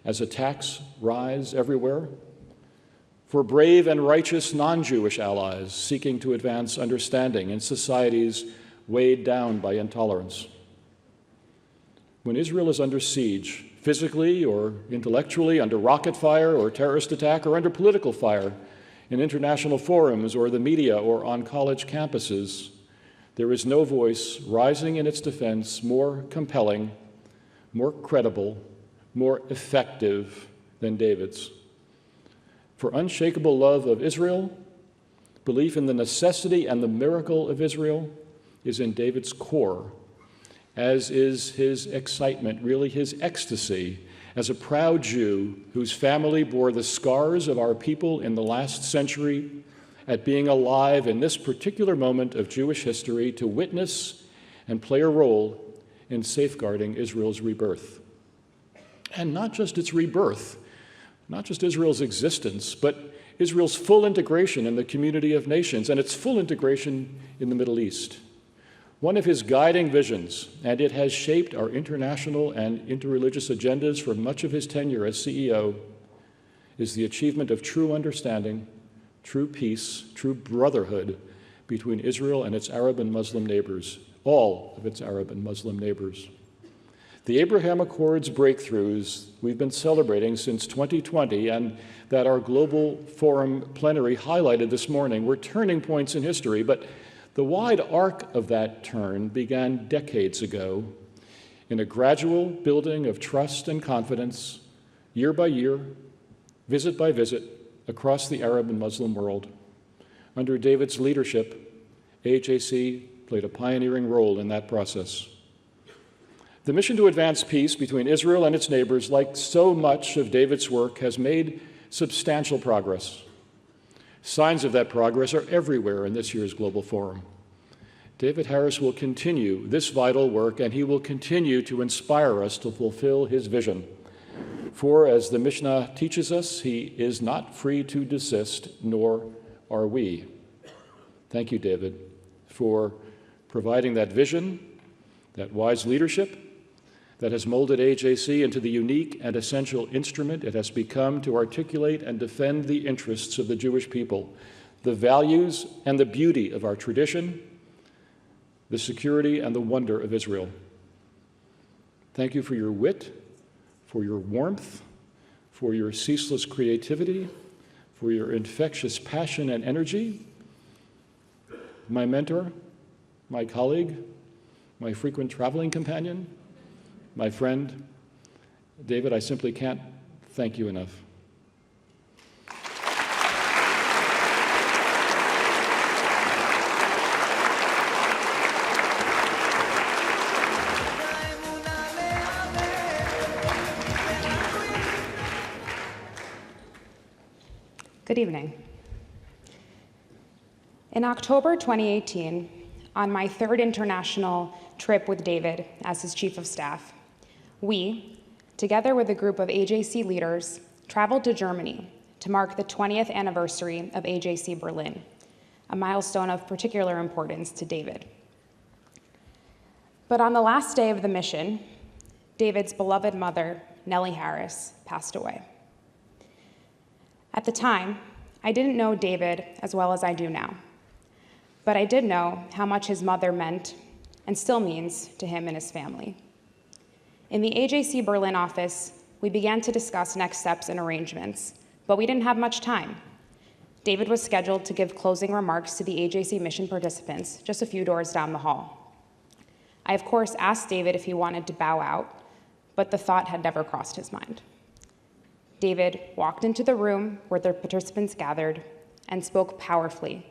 as attacks rise everywhere, for brave and righteous non-Jewish allies seeking to advance understanding in societies weighed down by intolerance. When Israel is under siege, physically or intellectually, under rocket fire or terrorist attack, or under political fire in international forums or the media or on college campuses, there is no voice rising in its defense more compelling, more credible, more effective than David's. For unshakable love of Israel, belief in the necessity and the miracle of Israel is in David's core, as is his excitement, really his ecstasy, as a proud Jew whose family bore the scars of our people in the last century at being alive in this particular moment of Jewish history to witness and play a role in safeguarding Israel's rebirth. And not just its rebirth, not just Israel's existence, but Israel's full integration in the community of nations and its full integration in the Middle East. One of his guiding visions, and it has shaped our international and interreligious agendas for much of his tenure as CEO, is the achievement of true understanding, true peace, true brotherhood between Israel and its Arab and Muslim neighbors, all of its Arab and Muslim neighbors. The Abraham Accords breakthroughs we've been celebrating since 2020 and that our Global Forum plenary highlighted this morning were turning points in history, but the wide arc of that turn began decades ago in a gradual building of trust and confidence, year by year, visit by visit, across the Arab and Muslim world. Under David's leadership, AJC played a pioneering role in that process. The mission to advance peace between Israel and its neighbors, like so much of David's work, has made substantial progress. Signs of that progress are everywhere in this year's Global Forum. David Harris will continue this vital work, and he will continue to inspire us to fulfill his vision. For, as the Mishnah teaches us, he is not free to desist, nor are we. Thank you, David, for providing that vision, that wise leadership that has molded AJC into the unique and essential instrument it has become to articulate and defend the interests of the Jewish people, the values and the beauty of our tradition, the security and the wonder of Israel. Thank you for your wit, for your warmth, for your ceaseless creativity, for your infectious passion and energy. My mentor, my colleague, my frequent traveling companion, my friend, David, I simply can't thank you enough. Good evening. In October 2018, on my third international trip with David as his chief of staff, we, together with a group of AJC leaders, traveled to Germany to mark the 20th anniversary of AJC Berlin, a milestone of particular importance to David. But on the last day of the mission, David's beloved mother, Nellie Harris, passed away. At the time, I didn't know David as well as I do now, but I did know how much his mother meant and still means to him and his family. In the AJC Berlin office, we began to discuss next steps and arrangements, but we didn't have much time. David was scheduled to give closing remarks to the AJC mission participants just a few doors down the hall. I, of course, asked David if he wanted to bow out, but the thought had never crossed his mind. David walked into the room where the participants gathered and spoke powerfully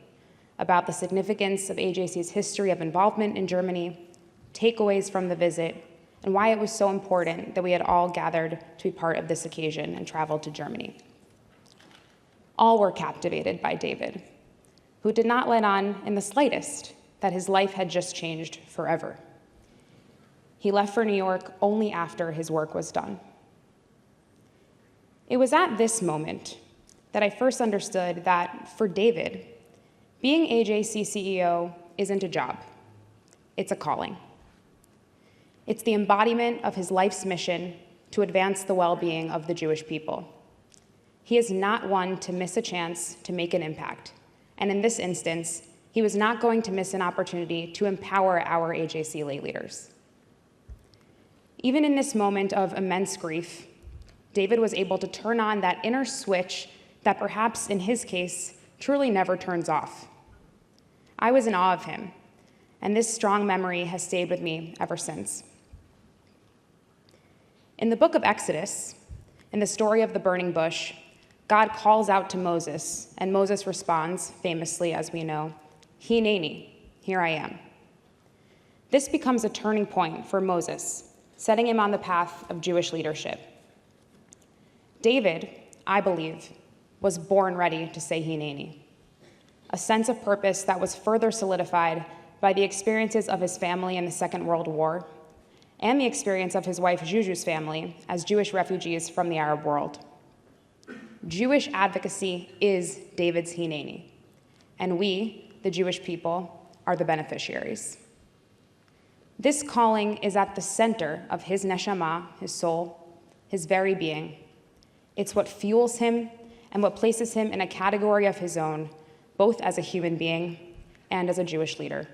about the significance of AJC's history of involvement in Germany, takeaways from the visit, and why it was so important that we had all gathered to be part of this occasion and traveled to Germany. All were captivated by David, who did not let on in the slightest that his life had just changed forever. He left for New York only after his work was done. It was at this moment that I first understood that, for David, being AJC CEO isn't a job, it's a calling. It's the embodiment of his life's mission to advance the well-being of the Jewish people. He is not one to miss a chance to make an impact, and in this instance, he was not going to miss an opportunity to empower our AJC lay leaders. Even in this moment of immense grief, David was able to turn on that inner switch that perhaps in his case truly never turns off. I was in awe of him, and this strong memory has stayed with me ever since. In the book of Exodus, in the story of the burning bush, God calls out to Moses, and Moses responds, famously as we know, "Hineni, here I am." This becomes a turning point for Moses, setting him on the path of Jewish leadership. David, I believe, was born ready to say Hineni, a sense of purpose that was further solidified by the experiences of his family in the Second World War and the experience of his wife Juju's family as Jewish refugees from the Arab world. Jewish advocacy is David's Hineni, and we, the Jewish people, are the beneficiaries. This calling is at the center of his neshama, his soul, his very being. It's what fuels him and what places him in a category of his own, both as a human being and as a Jewish leader.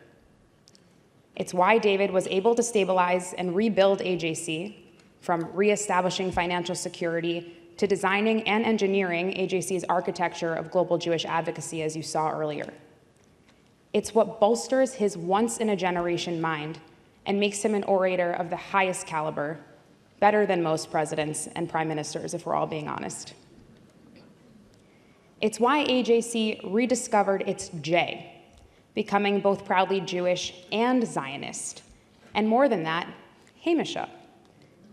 It's why David was able to stabilize and rebuild AJC, from reestablishing financial security to designing and engineering AJC's architecture of global Jewish advocacy, as you saw earlier. It's what bolsters his once-in-a-generation mind and makes him an orator of the highest caliber, better than most presidents and prime ministers, if we're all being honest. It's why AJC rediscovered its J, becoming both proudly Jewish and Zionist, and more than that, Hamisha,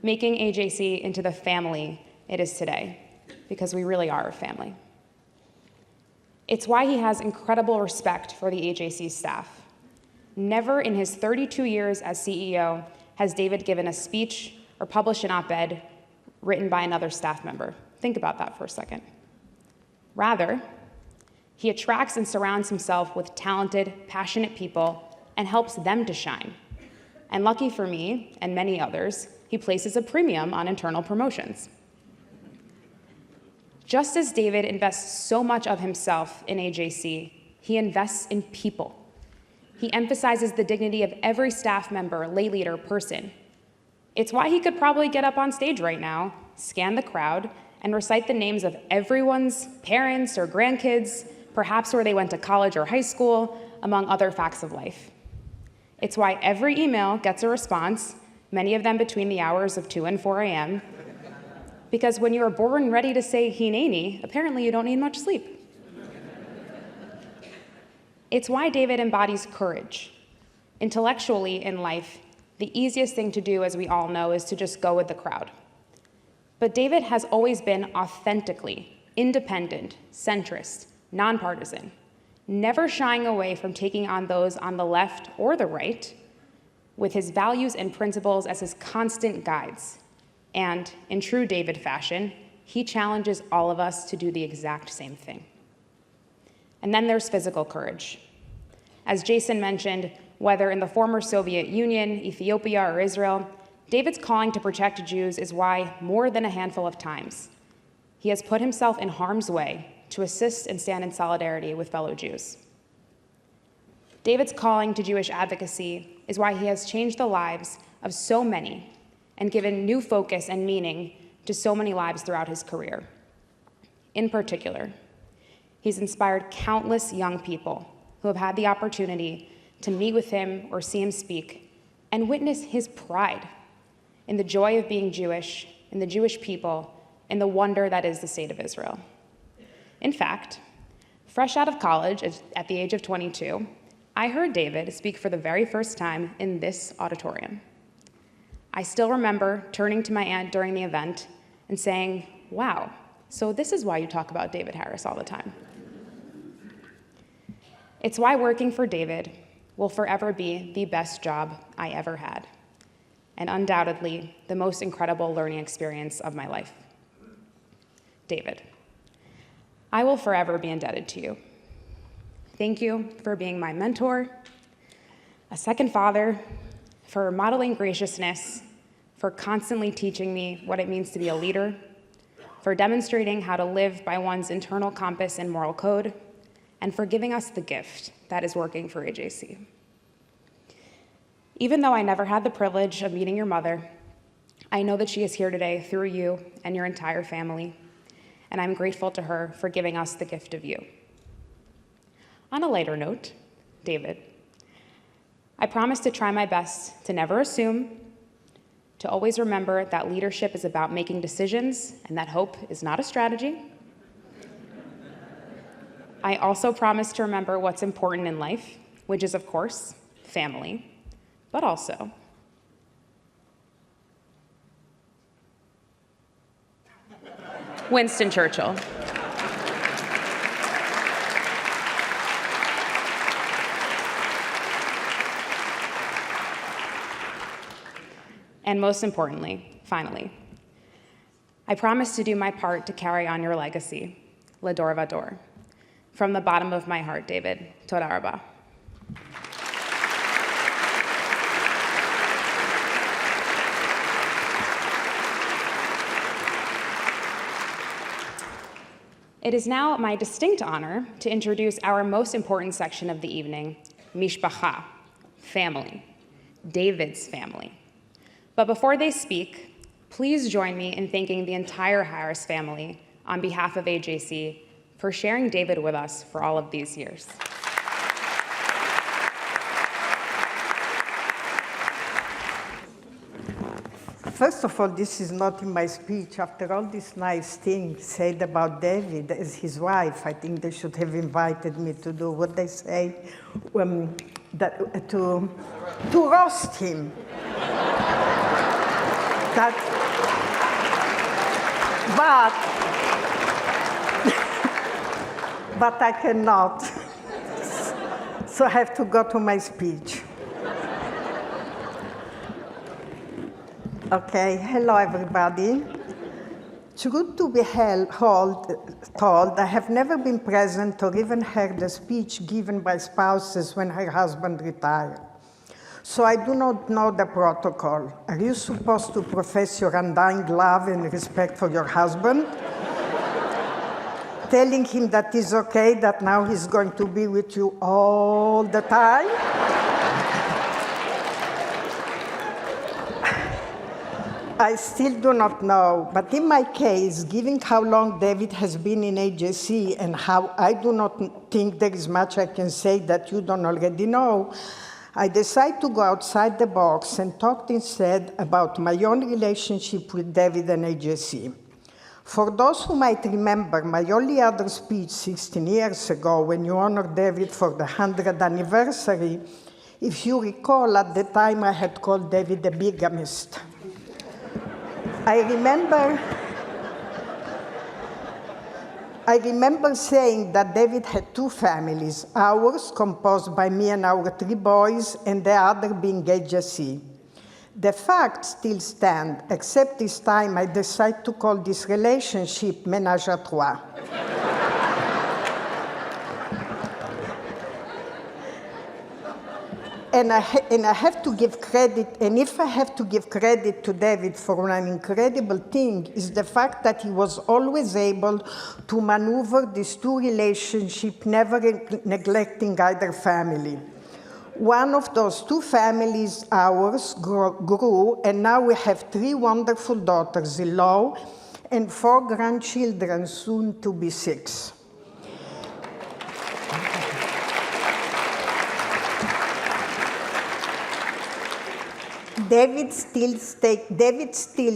making AJC into the family it is today, because we really are a family. It's why he has incredible respect for the AJC staff. Never in his 32 years as CEO has David given a speech or published an op-ed written by another staff member. Think about that for a second. Rather, he attracts and surrounds himself with talented, passionate people and helps them to shine. And lucky for me and many others, he places a premium on internal promotions. Just as David invests so much of himself in AJC, he invests in people. He emphasizes the dignity of every staff member, lay leader, person. It's why he could probably get up on stage right now, scan the crowd, and recite the names of everyone's parents or grandkids, perhaps where they went to college or high school, among other facts of life. It's why every email gets a response, many of them between the hours of 2 and 4 a.m., because when you are born ready to say Hineni, apparently you don't need much sleep. It's why David embodies courage. Intellectually in life, the easiest thing to do, as we all know, is to just go with the crowd. But David has always been authentically independent, centrist, nonpartisan, never shying away from taking on those on the left or the right, with his values and principles as his constant guides. And in true David fashion, he challenges all of us to do the exact same thing. And then there's physical courage. As Jason mentioned, whether in the former Soviet Union, Ethiopia, or Israel, David's calling to protect Jews is why, more than a handful of times, he has put himself in harm's way to assist and stand in solidarity with fellow Jews. David's calling to Jewish advocacy is why he has changed the lives of so many and given new focus and meaning to so many lives throughout his career. In particular, he's inspired countless young people who have had the opportunity to meet with him or see him speak and witness his pride in the joy of being Jewish, in the Jewish people, in the wonder that is the state of Israel. In fact, fresh out of college at the age of 22, I heard David speak for the very first time in this auditorium. I still remember turning to my aunt during the event and saying, "Wow, so this is why you talk about David Harris all the time." It's why working for David will forever be the best job I ever had, and undoubtedly the most incredible learning experience of my life. David, I will forever be indebted to you. Thank you for being my mentor, a second father, for modeling graciousness, for constantly teaching me what it means to be a leader, for demonstrating how to live by one's internal compass and moral code, and for giving us the gift that is working for AJC. Even though I never had the privilege of meeting your mother, I know that she is here today through you and your entire family, and I'm grateful to her for giving us the gift of you. On a lighter note, David, I promise to try my best to never assume, to always remember that leadership is about making decisions and that hope is not a strategy. I also promise to remember what's important in life, which is, of course, family, but also Winston Churchill. And most importantly, finally, I promise to do my part to carry on your legacy, L'Ador Vador. From the bottom of my heart, David, Toda Rabba. It is now my distinct honor to introduce our most important section of the evening, Mishpacha, family, David's family. But before they speak, please join me in thanking the entire Harris family on behalf of AJC for sharing David with us for all of these years. First of all, this is not in my speech. After all these nice things said about David as his wife, I think they should have invited me to do what they say, to roast him. But I cannot, so I have to go to my speech. Okay, hello everybody. Truth to be told, I have never been present or even heard a speech given by spouses when her husband retired. So I do not know the protocol. Are you supposed to profess your undying love and respect for your husband? Telling him that it's okay, that now he's going to be with you all the time? I still do not know, but in my case, given how long David has been in AJC and how I do not think there is much I can say that you don't already know, I decided to go outside the box and talk instead about my own relationship with David and AJC. For those who might remember my only other speech 16 years ago when you honored David for the 100th anniversary, if you recall, at the time I had called David a bigamist. I remember saying that David had two families, ours composed by me and our 3 boys, and the other being AJC. The facts still stand, except this time I decided to call this relationship ménage à trois. And I have to give credit, and if I have to give credit to David for an incredible thing, is the fact that he was always able to maneuver these two relationships, never neglecting either family. One of those two families, ours, grew, and now we have 3 wonderful daughters-in-law and 4 grandchildren, soon to be 6. David still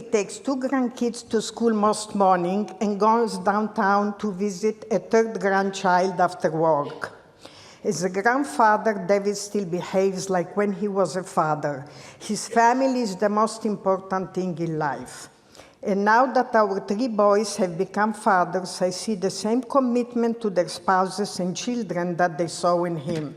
takes 2 grandkids to school most morning and goes downtown to visit a 3rd grandchild after work. As a grandfather, David still behaves like when he was a father. His family is the most important thing in life. And now that our 3 boys have become fathers, I see the same commitment to their spouses and children that they saw in him.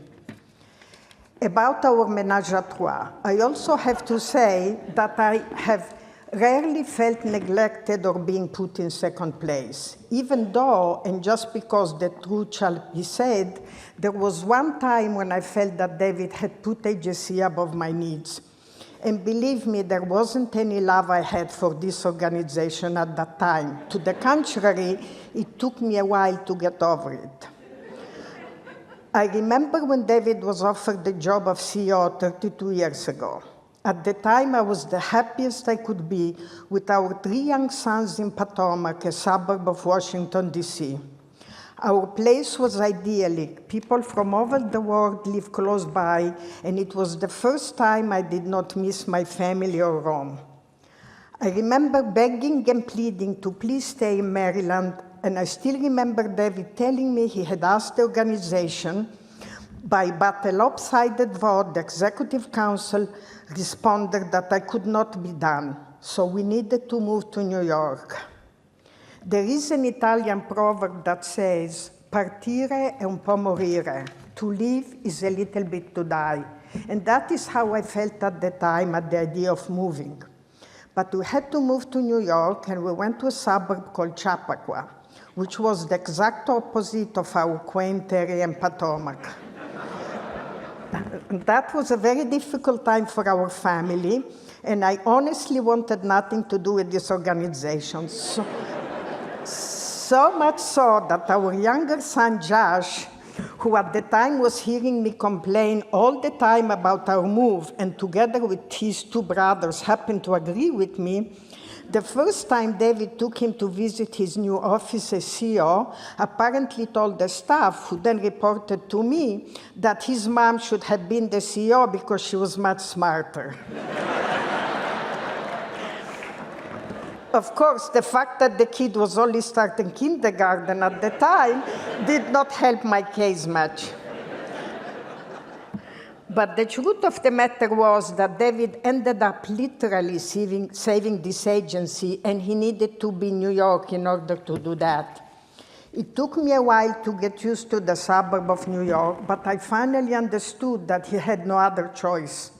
About our ménage à trois, I also have to say that I have rarely felt neglected or being put in second place, even though, and just because the truth shall be said, there was one time when I felt that David had put AJC above my needs. And believe me, there wasn't any love I had for this organization at that time. To the contrary, it took me a while to get over it. I remember when David was offered the job of CEO 32 years ago. At the time, I was the happiest I could be with our 3 young sons in Potomac, a suburb of Washington, D.C. Our place was idyllic. People from all over the world lived close by, and it was the first time I did not miss my family or home. I remember begging and pleading to please stay in Maryland, and I still remember David telling me he had asked the organization. By but a lopsided vote, the Executive Council responded that I could not be done, so we needed to move to New York. There is an Italian proverb that says, partire è un po' morire. To live is a little bit to die. And that is how I felt at the time at the idea of moving. But we had to move to New York, and we went to a suburb called Chappaqua, which was the exact opposite of our quaint area in Potomac. That was a very difficult time for our family, and I honestly wanted nothing to do with this organization. So much so that our younger son, Josh, who at the time was hearing me complain all the time about our move, and together with his 2 brothers happened to agree with me, the first time David took him to visit his new office as CEO, apparently told the staff, who then reported to me, that his mom should have been the CEO because she was much smarter. Of course, the fact that the kid was only starting kindergarten at the time did not help my case much. But the truth of the matter was that David ended up literally saving this agency, and he needed to be in New York in order to do that. It took me a while to get used to the suburb of New York, but I finally understood that he had no other choice.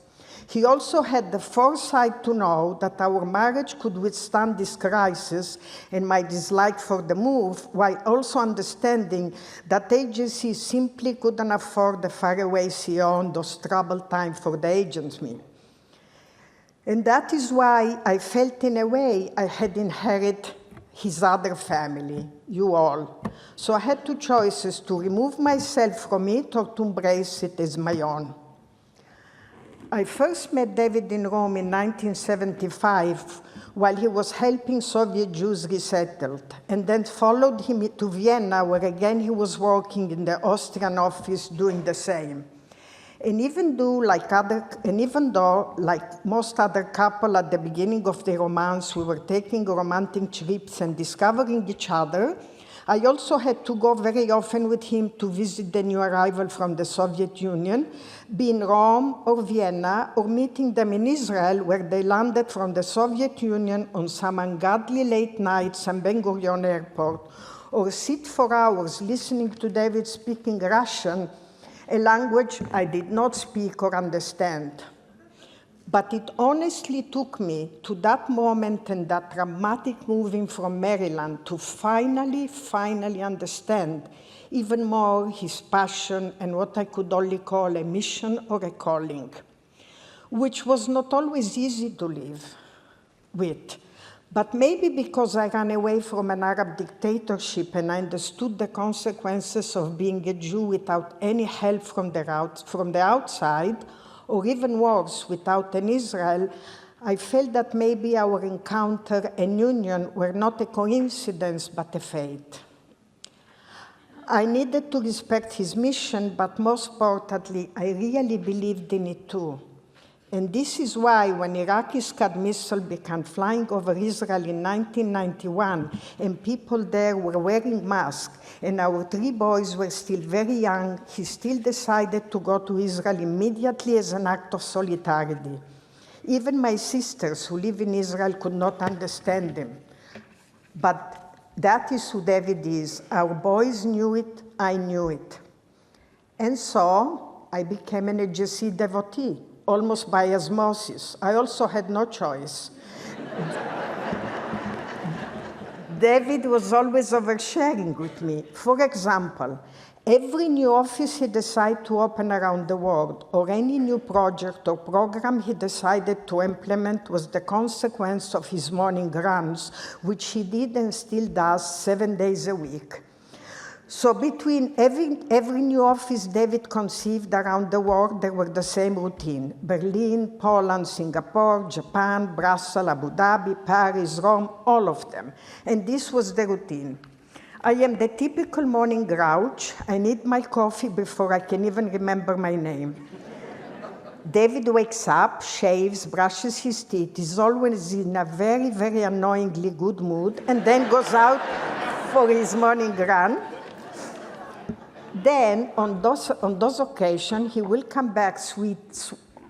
He also had the foresight to know that our marriage could withstand this crisis and my dislike for the move, while also understanding that AJC simply couldn't afford a faraway CEO in those troubled times for the agency. And that is why I felt in a way I had inherited his other family, you all. So I had 2 choices: to remove myself from it or to embrace it as my own. I first met David in Rome in 1975 while he was helping Soviet Jews resettled, and then followed him to Vienna, where again he was working in the Austrian office doing the same. And even though, like most other couple at the beginning of the romance, we were taking romantic trips and discovering each other, I also had to go very often with him to visit the new arrival from the Soviet Union, be in Rome or Vienna, or meeting them in Israel, where they landed from the Soviet Union on some ungodly late nights in Ben Gurion Airport, or sit for hours listening to David speaking Russian, a language I did not speak or understand. But it honestly took me to that moment and that dramatic moving from Maryland to finally understand even more his passion and what I could only call a mission or a calling, which was not always easy to live with. But maybe because I ran away from an Arab dictatorship and I understood the consequences of being a Jew without any help from the outside, or even worse, without an Israel, I felt that maybe our encounter and union were not a coincidence, but a fate. I needed to respect his mission, but most importantly, I really believed in it too. And this is why when Iraqi Scud missile began flying over Israel in 1991, and people there were wearing masks, and our 3 boys were still very young, he still decided to go to Israel immediately as an act of solidarity. Even my sisters who live in Israel could not understand him. But that is who David is. Our boys knew it, I knew it. And so I became an AJC devotee, almost by osmosis. I also had no choice. David was always oversharing with me. For example, every new office he decided to open around the world, or any new project or program he decided to implement, was the consequence of his morning runs, which he did and still does 7 days a week. So between every new office David conceived around the world, there were the same routine: Berlin, Poland, Singapore, Japan, Brussels, Abu Dhabi, Paris, Rome, all of them. And this was the routine. I am the typical morning grouch. I need my coffee before I can even remember my name. David wakes up, shaves, brushes his teeth, is always in a very, very annoyingly good mood, and then goes out for his morning run. Then, on those occasions, he will come back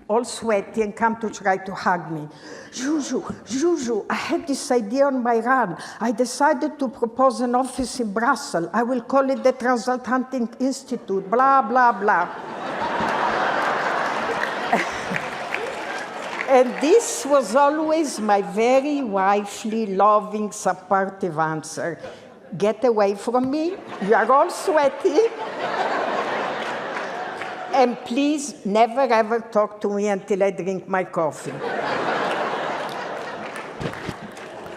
all sweaty and come to try to hug me. Juju, I had this idea on my run. I decided to propose an office in Brussels. I will call it the Transatlantic Institute, blah, blah, blah. And this was always my very wifely, loving, supportive answer. Get away from me, you are all sweaty. And please never ever talk to me until I drink my coffee.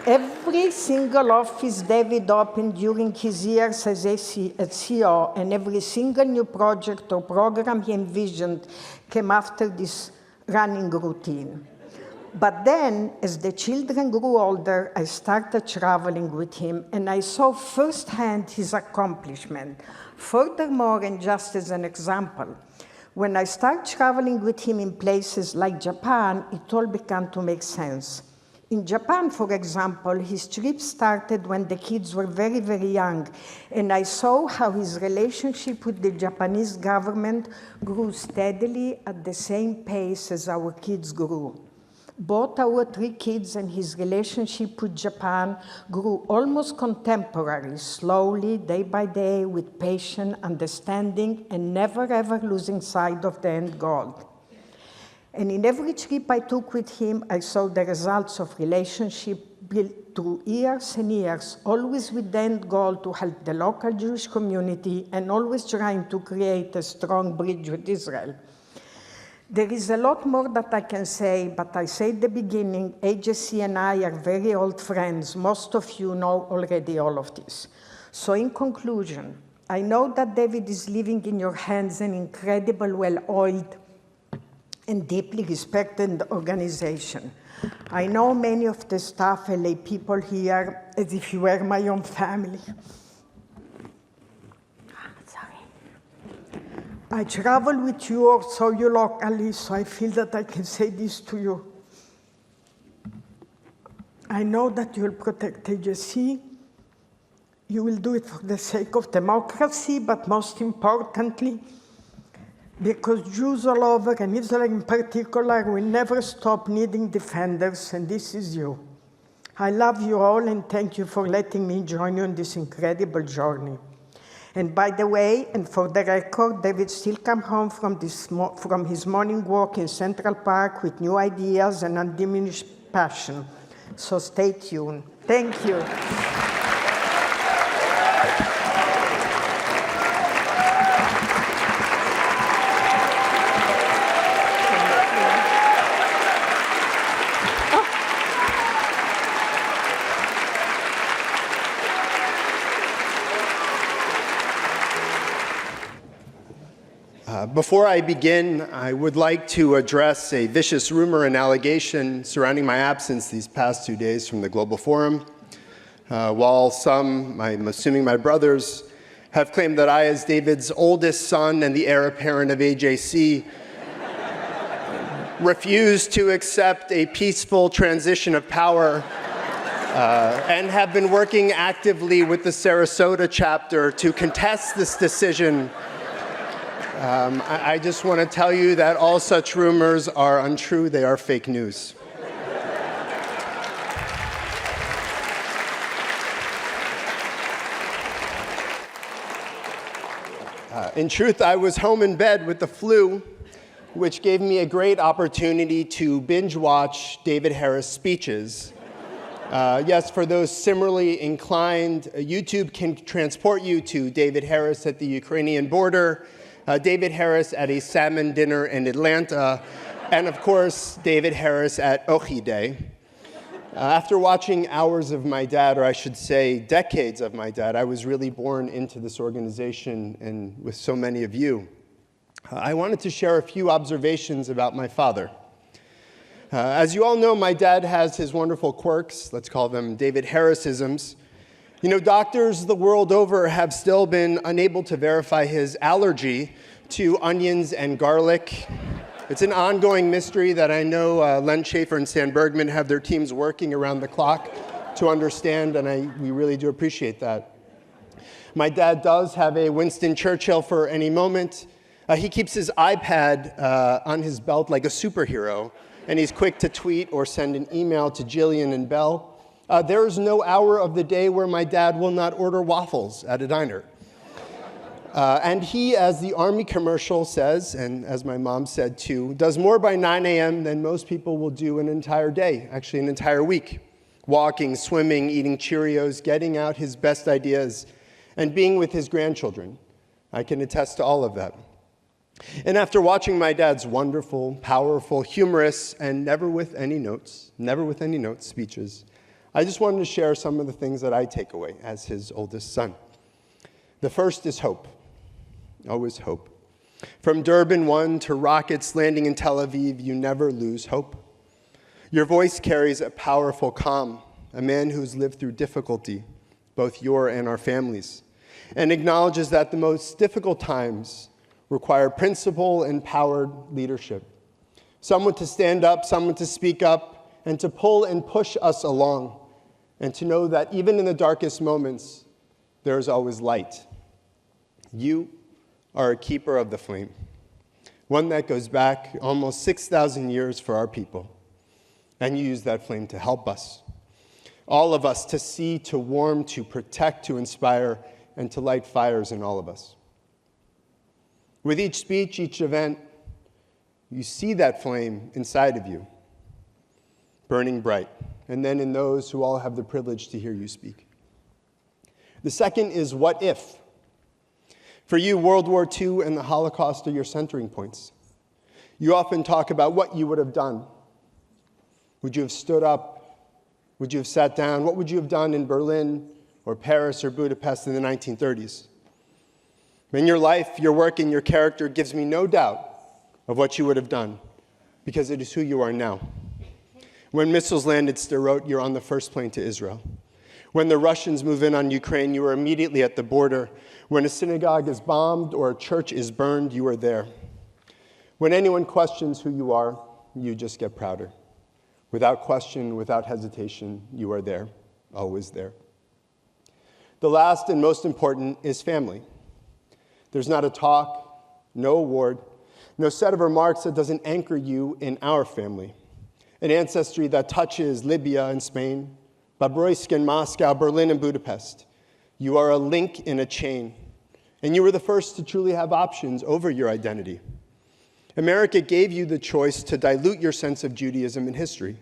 Every single office David opened during his years as CEO, and every single new project or program he envisioned came after this running routine. But then, as the children grew older, I started traveling with him, and I saw firsthand his accomplishment. Furthermore, and just as an example, when I started traveling with him in places like Japan, it all began to make sense. In Japan, for example, his trip started when the kids were very, very young, and I saw how his relationship with the Japanese government grew steadily at the same pace as our kids grew. Both our 3 kids and his relationship with Japan grew almost contemporary, slowly, day by day, with patient understanding and never ever losing sight of the end goal. And in every trip I took with him, I saw the results of relationship built through years and years, always with the end goal to help the local Jewish community and always trying to create a strong bridge with Israel. There is a lot more that I can say, but I say at the beginning, AJC and I are very old friends. Most of you know already all of this. So in conclusion, I know that David is leaving in your hands an incredible, well-oiled, and deeply respected organization. I know many of the staff and lay people here as if you were my own family. I travel with you or saw you locally, so I feel that I can say this to you. I know that you will protect AJC. You will do it for the sake of democracy, but most importantly, because Jews all over, and Israel in particular, will never stop needing defenders, and this is you. I love you all, and thank you for letting me join you on this incredible journey. And by the way, and for the record, David still comes home from his morning walk in Central Park with new ideas and undiminished passion. So stay tuned. Thank you. Before I begin, I would like to address a vicious rumor and allegation surrounding my absence these past 2 days from the Global Forum. While some, I'm assuming my brothers, have claimed that I, as David's oldest son and the heir apparent of AJC, refused to accept a peaceful transition of power and have been working actively with the Sarasota chapter to contest this decision. I just want to tell you that all such rumors are untrue. They are fake news. In truth, I was home in bed with the flu, which gave me a great opportunity to binge watch David Harris speeches Yes, for those similarly inclined, YouTube can transport you to David Harris at the Ukrainian border, David Harris at a salmon dinner in Atlanta, and of course, David Harris at Ochi Day. After watching hours of my dad, or I should say decades of my dad, I was really born into this organization and with so many of you. I wanted to share a few observations about my father. As you all know, my dad has his wonderful quirks. Let's call them David Harrisisms. You know, doctors the world over have still been unable to verify his allergy to onions and garlic. It's an ongoing mystery that I know Len Schaefer and Stan Bergman have their teams working around the clock to understand, and we really do appreciate that. My dad does have a Winston Churchill for any moment. He keeps his iPad on his belt like a superhero, and he's quick to tweet or send an email to Jillian and Belle. There is no hour of the day where my dad will not order waffles at a diner. And he, as the Army commercial says, and as my mom said too, does more by 9 a.m. than most people will do an entire day, actually an entire week. Walking, swimming, eating Cheerios, getting out his best ideas, and being with his grandchildren. I can attest to all of that. And after watching my dad's wonderful, powerful, humorous, and never with any notes speeches, I just wanted to share some of the things that I take away as his oldest son. The first is hope. Always hope. From Durban 1 to rockets landing in Tel Aviv, you never lose hope. Your voice carries a powerful calm, a man who's lived through difficulty, both your and our families, and acknowledges that the most difficult times require principle-empowered leadership. Someone to stand up, someone to speak up, and to pull and push us along, and to know that even in the darkest moments, there is always light. You are a keeper of the flame, one that goes back almost 6,000 years for our people, and you use that flame to help us, all of us, to see, to warm, to protect, to inspire, and to light fires in all of us. With each speech, each event, you see that flame inside of you, burning bright, and then in those who all have the privilege to hear you speak. The second is what if? For you, World War II and the Holocaust are your centering points. You often talk about what you would have done. Would you have stood up? Would you have sat down? What would you have done in Berlin or Paris or Budapest in the 1930s? In your life, your work, and your character gives me no doubt of what you would have done, because it is who you are now. When missiles land at Sderot, you're on the first plane to Israel. When the Russians move in on Ukraine, you are immediately at the border. When a synagogue is bombed or a church is burned, you are there. When anyone questions who you are, you just get prouder. Without question, without hesitation, you are there, always there. The last and most important is family. There's not a talk, no award, no set of remarks that doesn't anchor you in our family. An ancestry that touches Libya and Spain, Babroisk and Moscow, Berlin and Budapest. You are a link in a chain, and you were the first to truly have options over your identity. America gave you the choice to dilute your sense of Judaism and history,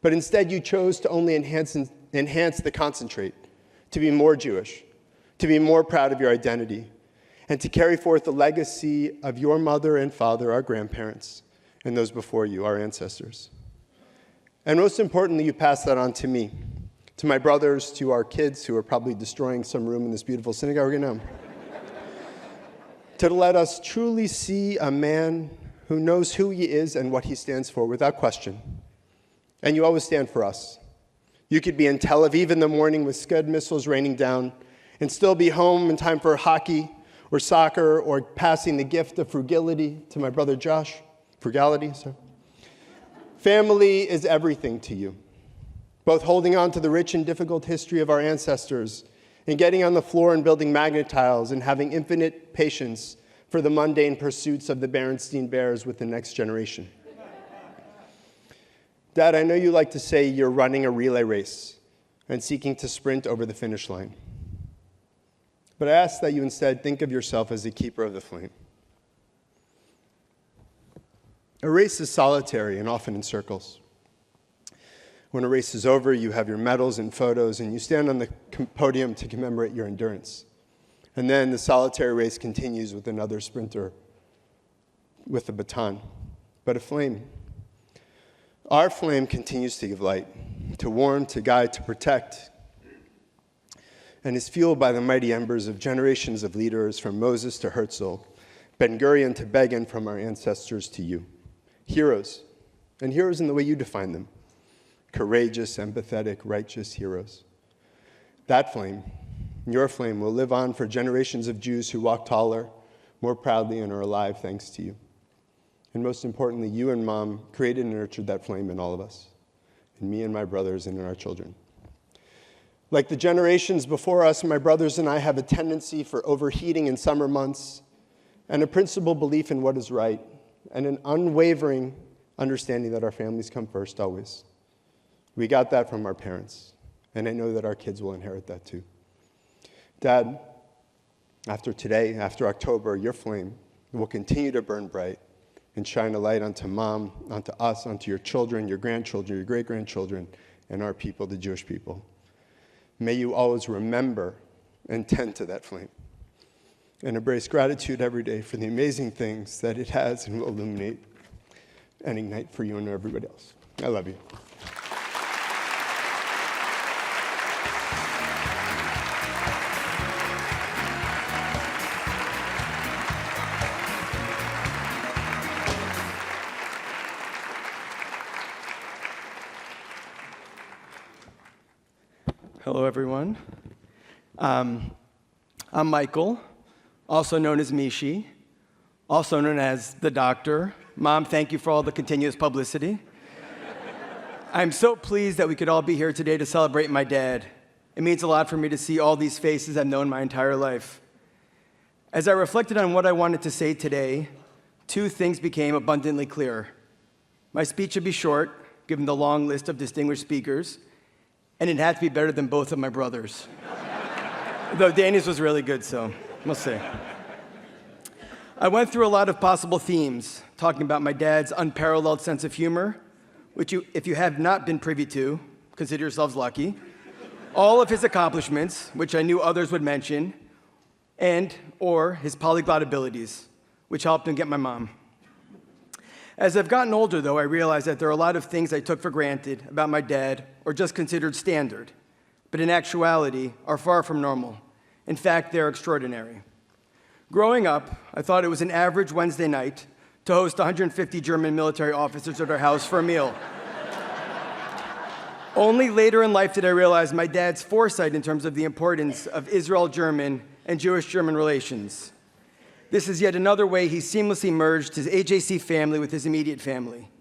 but instead you chose to only enhance the concentrate, to be more Jewish, to be more proud of your identity, and to carry forth the legacy of your mother and father, our grandparents, and those before you, our ancestors. And most importantly, you pass that on to me, to my brothers, to our kids who are probably destroying some room in this beautiful synagogue right now, to let us truly see a man who knows who he is and what he stands for without question. And you always stand for us. You could be in Tel Aviv in the morning with Scud missiles raining down and still be home in time for hockey or soccer, or passing the gift of frugality to my brother Josh. Frugality, sorry. Family is everything to you, both holding on to the rich and difficult history of our ancestors and getting on the floor and building magnet tiles and having infinite patience for the mundane pursuits of the Berenstein Bears with the next generation. Dad, I know you like to say you're running a relay race and seeking to sprint over the finish line. But I ask that you instead think of yourself as a keeper of the flame. A race is solitary and often in circles. When a race is over, you have your medals and photos, and you stand on the podium to commemorate your endurance. And then the solitary race continues with another sprinter with a baton, but a flame. Our flame continues to give light, to warm, to guide, to protect, and is fueled by the mighty embers of generations of leaders, from Moses to Herzl, Ben-Gurion to Begin, from our ancestors to you. Heroes, and heroes in the way you define them. Courageous, empathetic, righteous heroes. That flame, your flame, will live on for generations of Jews who walk taller, more proudly, and are alive thanks to you. And most importantly, you and Mom created and nurtured that flame in all of us, in me and my brothers and in our children. Like the generations before us, my brothers and I have a tendency for overheating in summer months, and a principled belief in what is right, and an unwavering understanding that our families come first always. We got that from our parents, and I know that our kids will inherit that too. Dad, after today, after October, your flame will continue to burn bright and shine a light onto Mom, onto us, onto your children, your grandchildren, your great-grandchildren, and our people, the Jewish people. May you always remember and tend to that flame, and embrace gratitude every day for the amazing things that it has and will illuminate and ignite for you and everybody else. I love you. Hello, everyone. I'm Michael, also known as Mishi, also known as the doctor. Mom, thank you for all the continuous publicity. I'm so pleased that we could all be here today to celebrate my dad. It means a lot for me to see all these faces I've known my entire life. As I reflected on what I wanted to say today, two things became abundantly clear. My speech would be short, given the long list of distinguished speakers, and it had to be better than both of my brothers. Though Danny's was really good, so we'll see. I went through a lot of possible themes, talking about my dad's unparalleled sense of humor, which if you have not been privy to, consider yourselves lucky, all of his accomplishments, which I knew others would mention, or his polyglot abilities, which helped him get my mom. As I've gotten older, though, I realized that there are a lot of things I took for granted about my dad or just considered standard, but in actuality are far from normal. In fact, they're extraordinary. Growing up, I thought it was an average Wednesday night to host 150 German military officers at our house for a meal. Only later in life did I realize my dad's foresight in terms of the importance of Israel-German and Jewish-German relations. This is yet another way he seamlessly merged his AJC family with his immediate family.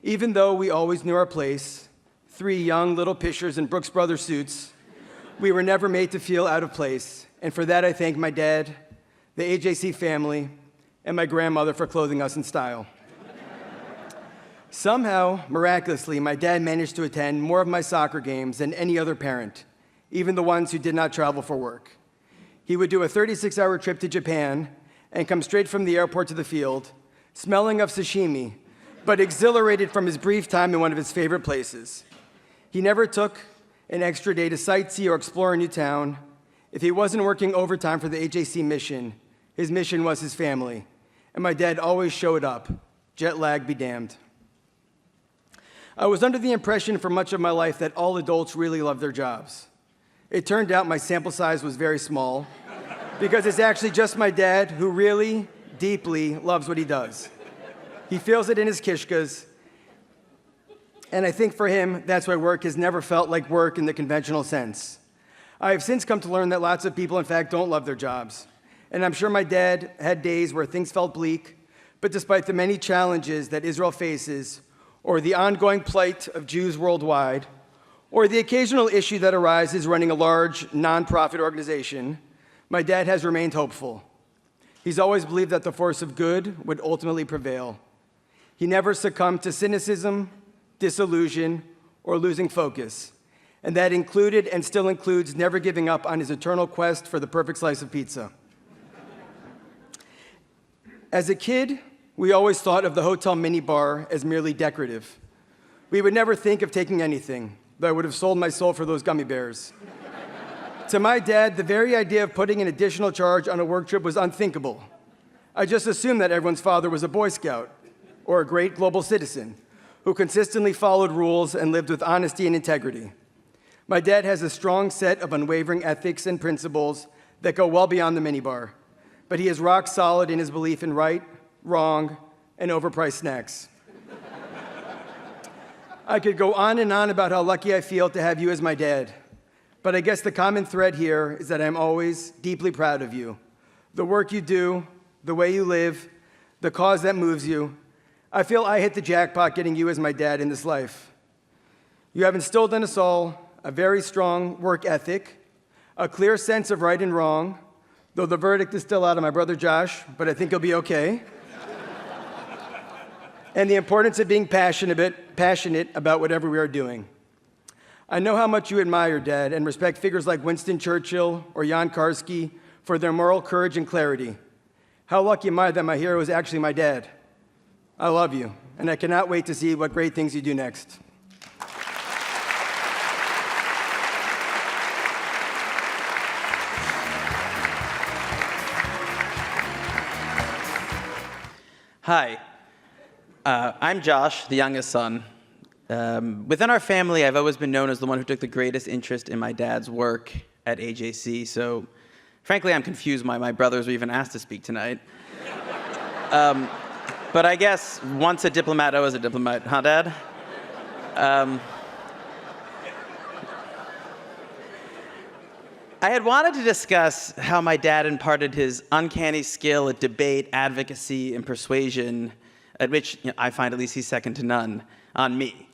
Even though we always knew our place, three young little Pishers in Brooks Brothers suits, we were never made to feel out of place. And for that, I thank my dad, the AJC family, and my grandmother for clothing us in style. Somehow, miraculously, my dad managed to attend more of my soccer games than any other parent, even the ones who did not travel for work. He would do a 36-hour trip to Japan and come straight from the airport to the field, smelling of sashimi, but exhilarated from his brief time in one of his favorite places. He never took an extra day to sightsee or explore a new town. If he wasn't working overtime for the AJC mission, his mission was his family. And my dad always showed up. Jet lag be damned. I was under the impression for much of my life that all adults really love their jobs. It turned out my sample size was very small, because it's actually just my dad who really, deeply loves what he does. He feels it in his kishkas, and I think for him, that's why work has never felt like work in the conventional sense. I have since come to learn that lots of people, in fact, don't love their jobs. And I'm sure my dad had days where things felt bleak, but despite the many challenges that Israel faces, or the ongoing plight of Jews worldwide, or the occasional issue that arises running a large nonprofit organization, my dad has remained hopeful. He's always believed that the force of good would ultimately prevail. He never succumbed to cynicism, disillusion, or losing focus. And that included and still includes never giving up on his eternal quest for the perfect slice of pizza. As a kid, we always thought of the hotel minibar as merely decorative. We would never think of taking anything, though I would have sold my soul for those gummy bears. To my dad, the very idea of putting an additional charge on a work trip was unthinkable. I just assumed that everyone's father was a Boy Scout or a great global citizen who consistently followed rules and lived with honesty and integrity. My dad has a strong set of unwavering ethics and principles that go well beyond the minibar, but he is rock solid in his belief in right, wrong, and overpriced snacks. I could go on and on about how lucky I feel to have you as my dad, but I guess the common thread here is that I'm always deeply proud of you. The work you do, the way you live, the cause that moves you. I feel I hit the jackpot getting you as my dad in this life. You have instilled in us all a very strong work ethic, a clear sense of right and wrong, though the verdict is still out on my brother Josh, but I think he'll be okay. And the importance of being passionate about whatever we are doing. I know how much you admire, Dad, and respect figures like Winston Churchill or Jan Karski for their moral courage and clarity. How lucky am I that my hero is actually my dad. I love you, and I cannot wait to see what great things you do next. Hi, I'm Josh, the youngest son. Within our family, I've always been known as the one who took the greatest interest in my dad's work at AJC, so frankly, I'm confused why my brothers were even asked to speak tonight. But I guess once a diplomat, always a diplomat, huh, Dad? I had wanted to discuss how my dad imparted his uncanny skill at debate, advocacy, and persuasion, at which I find at least he's second to none, on me.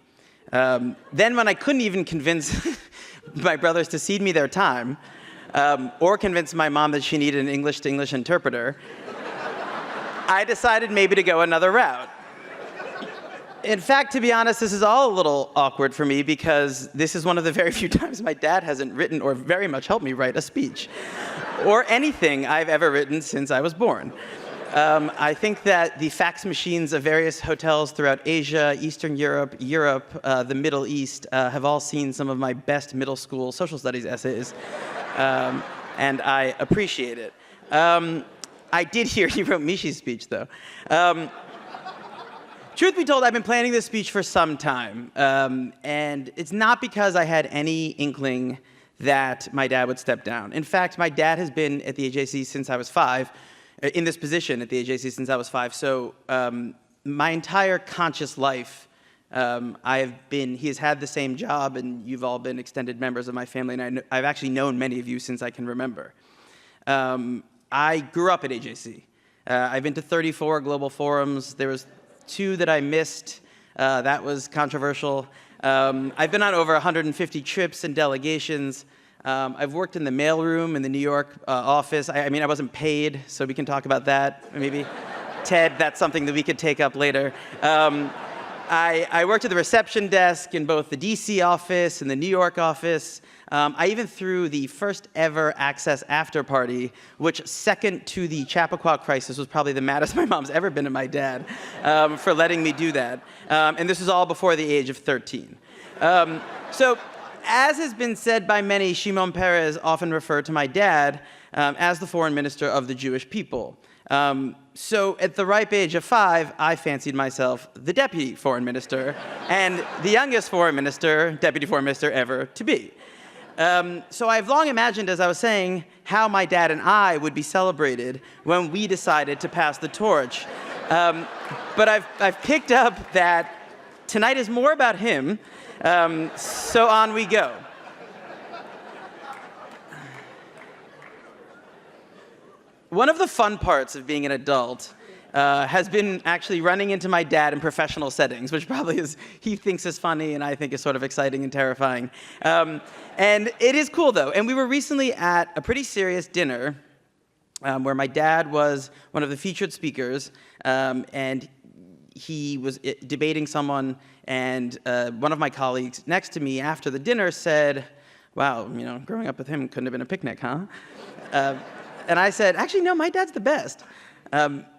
Then when I couldn't even convince my brothers to cede me their time, or convince my mom that she needed an English-to-English interpreter, I decided maybe to go another route. In fact, to be honest, this is all a little awkward for me because this is one of the very few times my dad hasn't written or very much helped me write a speech, or anything I've ever written since I was born. I think that the fax machines of various hotels throughout Asia, Eastern Europe, the Middle East, have all seen some of my best middle school social studies essays, and I appreciate it. I did hear he wrote Mishi's speech, though. Truth be told, I've been planning this speech for some time, and it's not because I had any inkling that my dad would step down. In fact, my dad has been at the AJC since I was 5, in this position at the AJC since I was 5, so my entire conscious life, he has had the same job, and you've all been extended members of my family, and I've actually known many of you since I can remember. I grew up at AJC. I've been to 34 global forums. There was 2 that I missed. That was controversial. I've been on over 150 trips and delegations. I've worked in the mailroom in the New York office. I mean, I wasn't paid, so we can talk about that. Maybe, Ted, that's something that we could take up later. I worked at the reception desk in both the DC office and the New York office. I even threw the first ever Access after party, which second to the Chappaqua crisis was probably the maddest my mom's ever been at my dad for letting me do that. And this was all before the age of 13. So as has been said by many, Shimon Peres often referred to my dad as the foreign minister of the Jewish people. So at the ripe age of 5, I fancied myself the deputy foreign minister and the youngest foreign minister, deputy foreign minister ever to be. So I've long imagined, as I was saying, how my dad and I would be celebrated when we decided to pass the torch. But I've picked up that tonight is more about him, so on we go. One of the fun parts of being an adult has been actually running into my dad in professional settings, which probably he thinks is funny and I think is sort of exciting and terrifying. And it is cool, though. And we were recently at a pretty serious dinner where my dad was one of the featured speakers, and he was debating someone, and one of my colleagues next to me after the dinner said, "Wow, growing up with him couldn't have been a picnic, huh?" And I said, "Actually, no, my dad's the best,"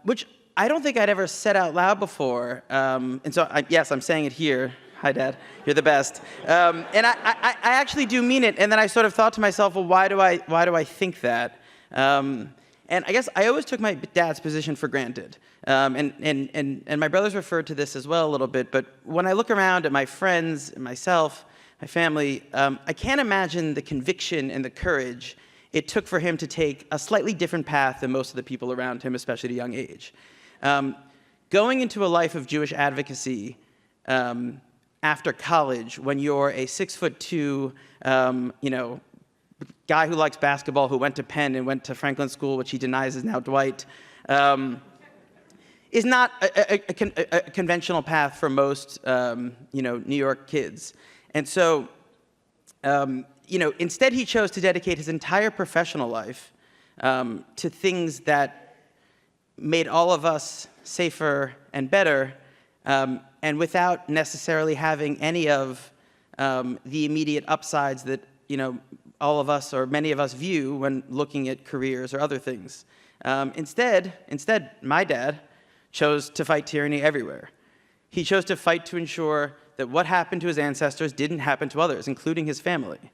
which I don't think I'd ever said out loud before. And so, yes, I'm saying it here. Hi, Dad. You're the best. And I actually do mean it. And then I sort of thought to myself, well, why do I think that? And I guess I always took my dad's position for granted. And my brothers referred to this as well a little bit. But when I look around at my friends, and myself, my family, I can't imagine the conviction and the courage it took for him to take a slightly different path than most of the people around him, especially at a young age. Going into a life of Jewish advocacy after college, when you're a 6'2", guy who likes basketball, who went to Penn and went to Franklin School, which he denies is now Dwight, is not a conventional path for most, New York kids. And so, instead he chose to dedicate his entire professional life to things that made all of us safer and better, and without necessarily having any of the immediate upsides that, all of us or many of us view when looking at careers or other things. Instead, my dad chose to fight tyranny everywhere. He chose to fight to ensure that what happened to his ancestors didn't happen to others, including his family.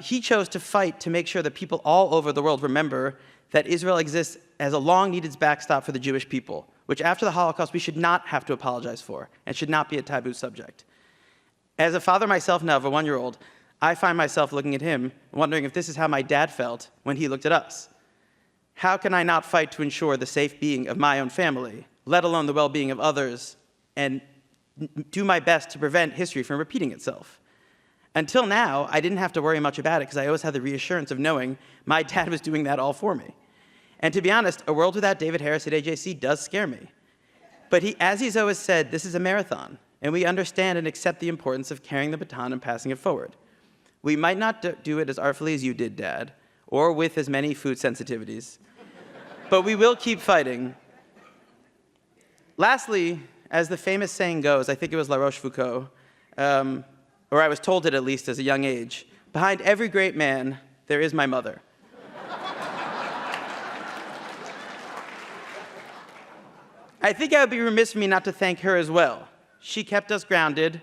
He chose to fight to make sure that people all over the world remember that Israel exists as a long-needed backstop for the Jewish people, which after the Holocaust we should not have to apologize for and should not be a taboo subject. As a father myself now of a 1-year-old, I find myself looking at him, wondering if this is how my dad felt when he looked at us. How can I not fight to ensure the safe being of my own family, let alone the well-being of others, and do my best to prevent history from repeating itself? Until now, I didn't have to worry much about it because I always had the reassurance of knowing my dad was doing that all for me. And to be honest, a world without David Harris at AJC does scare me. But as he's always said, this is a marathon, and we understand and accept the importance of carrying the baton and passing it forward. We might not do it as artfully as you did, Dad, or with as many food sensitivities, but we will keep fighting. Lastly, as the famous saying goes, I think it was La Rochefoucauld, or I was told it at least as a young age, behind every great man, there is my mother. I think I would be remiss for me not to thank her as well. She kept us grounded.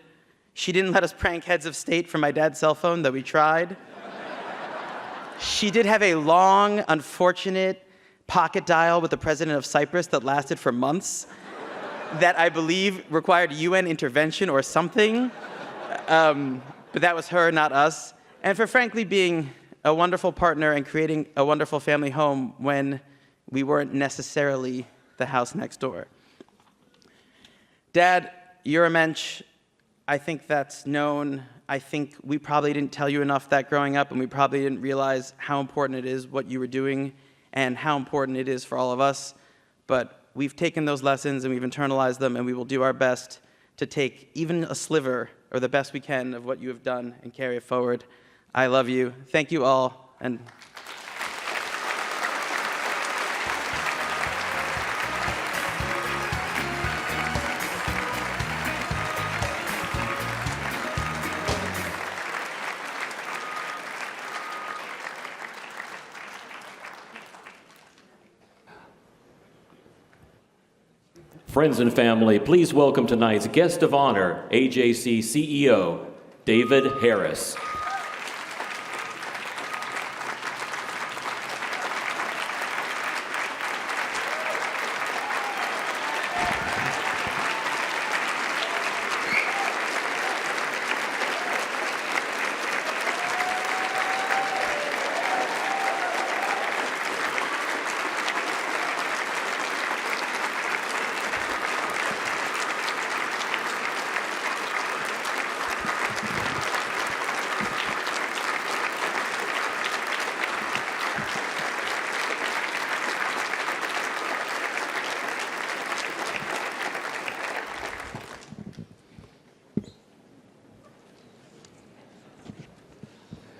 She didn't let us prank heads of state from my dad's cell phone, though we tried. She did have a long, unfortunate pocket dial with the president of Cyprus that lasted for months, that I believe required UN intervention or something. But that was her, not us. And for frankly being a wonderful partner and creating a wonderful family home when we weren't necessarily the house next door. Dad, you're a mensch. I think that's known. I think we probably didn't tell you enough that growing up, and we probably didn't realize how important it is what you were doing and how important it is for all of us. But we've taken those lessons and we've internalized them, and we will do our best to take even a sliver or the best we can of what you have done and carry it forward. I love you. Thank you all. And friends and family, please welcome tonight's guest of honor, AJC CEO David Harris.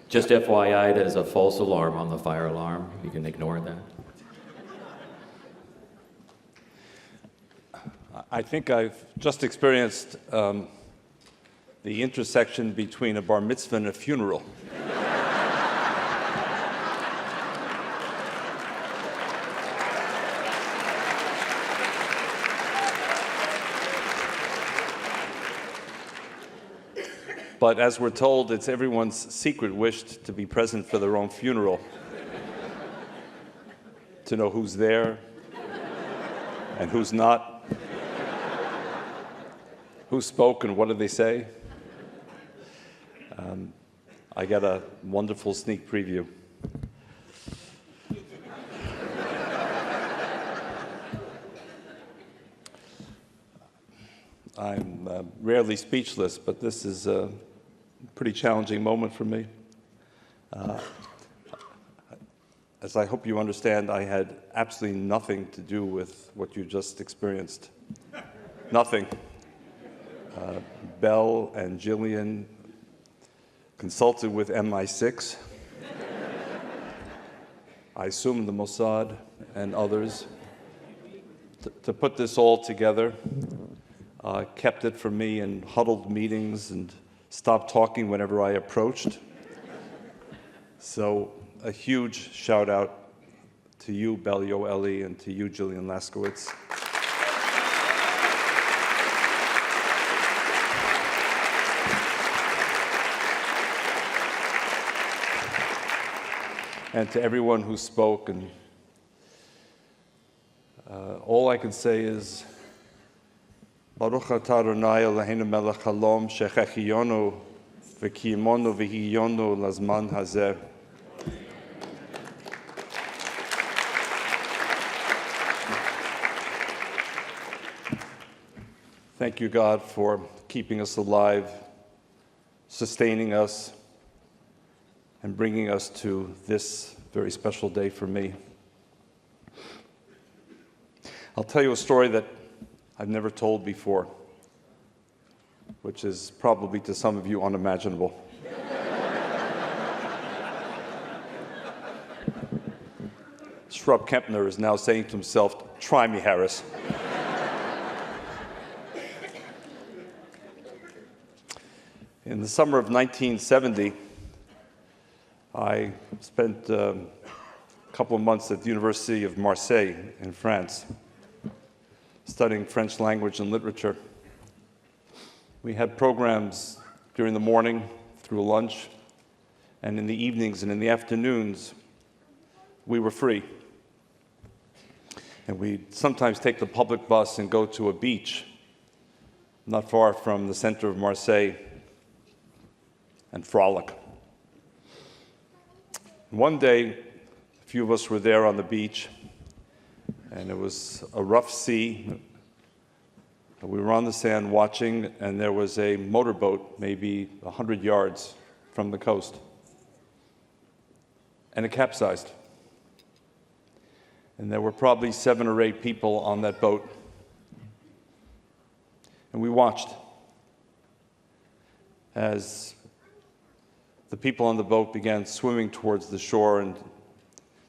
Just FYI, that is a false alarm on the fire alarm. You can ignore that. I think I've just experienced the intersection between a bar mitzvah and a funeral. But as we're told, it's everyone's secret wish to be present for their own funeral, to know who's there and who's not, who spoke and what did they say. I got a wonderful sneak preview. I'm rarely speechless, but this is a pretty challenging moment for me. As I hope you understand, I had absolutely nothing to do with what you just experienced. Nothing. Belle and Jillian consulted with MI6. I assume the Mossad and others to put this all together. Kept it from me in huddled meetings and stopped talking whenever I approached. So a huge shout out to you, Belle Yoeli, and to you, Jillian Laskowitz. And to everyone who spoke. And all I can say is, Baruch atah Adonai Eloheinu melech haolam shechechiyonu v'kiyimonu v'hiyonu lazman hazeh. Thank you, God, for keeping us alive, sustaining us, and bringing us to this very special day for me. I'll tell you a story that I've never told before, which is probably to some of you unimaginable. Shrub Kempner is now saying to himself, "Try me, Harris." In the summer of 1970, I spent a couple of months at the University of Marseille in France, studying French language and literature. We had programs during the morning through lunch, and in the evenings and in the afternoons, we were free. And we'd sometimes take the public bus and go to a beach not far from the center of Marseille and frolic. One day, a few of us were there on the beach, and it was a rough sea. We were on the sand watching, and there was a motorboat maybe 100 yards from the coast, and it capsized. And there were probably 7 or 8 people on that boat. And we watched as the people on the boat began swimming towards the shore and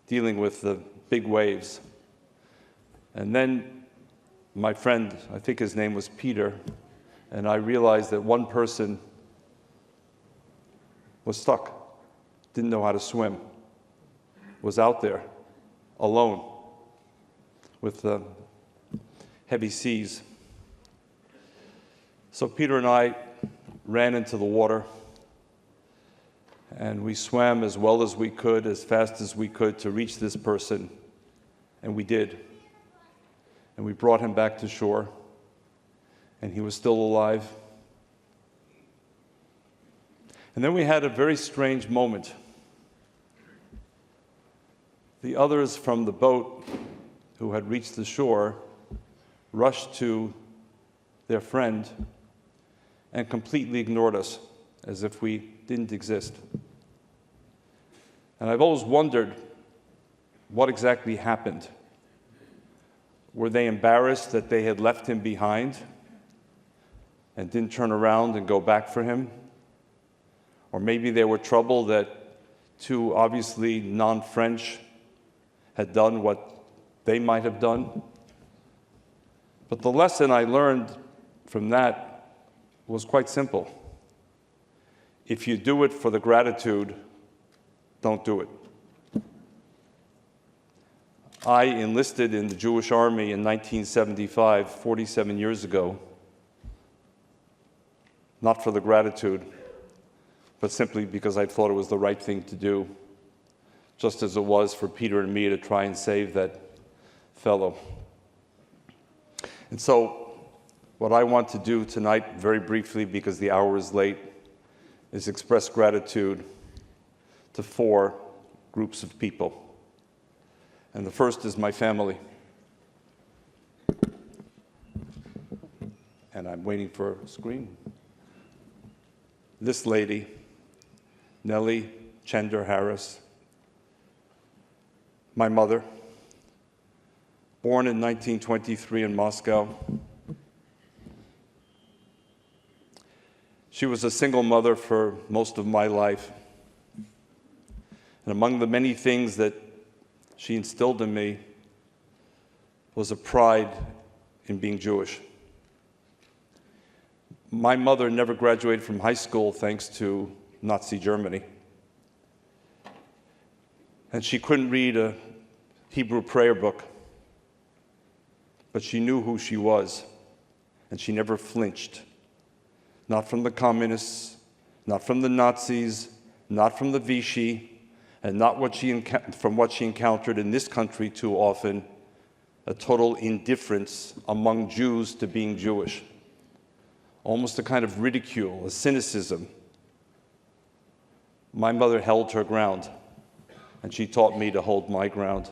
dealing with the big waves. And then my friend, I think his name was Peter, and I realized that one person was stuck, didn't know how to swim, was out there alone with the heavy seas. So Peter and I ran into the water, and we swam as well as we could, as fast as we could, to reach this person, and we did. And we brought him back to shore, and he was still alive. And then we had a very strange moment. The others from the boat who had reached the shore rushed to their friend and completely ignored us, as if we didn't exist. And I've always wondered what exactly happened. Were they embarrassed that they had left him behind and didn't turn around and go back for him? Or maybe they were troubled that 2 obviously non-French had done what they might have done. But the lesson I learned from that was quite simple. If you do it for the gratitude, don't do it. I enlisted in the Jewish Army in 1975, 47 years ago, not for the gratitude, but simply because I thought it was the right thing to do, just as it was for Peter and me to try and save that fellow. And so what I want to do tonight, very briefly, because the hour is late, is express gratitude to 4 groups of people. And the first is my family. And I'm waiting for a screen. This lady, Nellie Chender Harris, my mother, born in 1923 in Moscow. She was a single mother for most of my life. And among the many things that she instilled in me was a pride in being Jewish. My mother never graduated from high school thanks to Nazi Germany. And she couldn't read a Hebrew prayer book, but she knew who she was, and she never flinched. Not from the communists, not from the Nazis, not from the Vichy, and not from what she encountered in this country too often, a total indifference among Jews to being Jewish. Almost a kind of ridicule, a cynicism. My mother held her ground, and she taught me to hold my ground,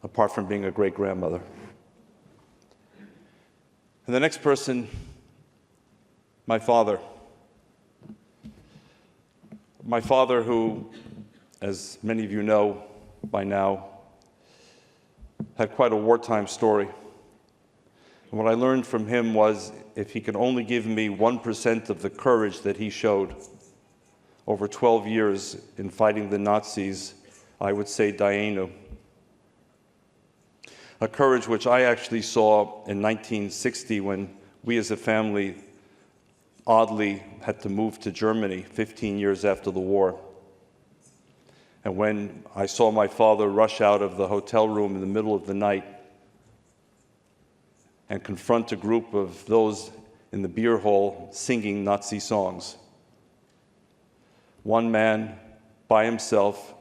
apart from being a great-grandmother. And the next person, my father. My father, who, as many of you know by now, had quite a wartime story. And what I learned from him was, if he could only give me 1% of the courage that he showed over 12 years in fighting the Nazis, I would say Dayenu. A courage which I actually saw in 1960 when we as a family oddly had to move to Germany 15 years after the war. And when I saw my father rush out of the hotel room in the middle of the night and confront a group of those in the beer hall singing Nazi songs. One man by himself,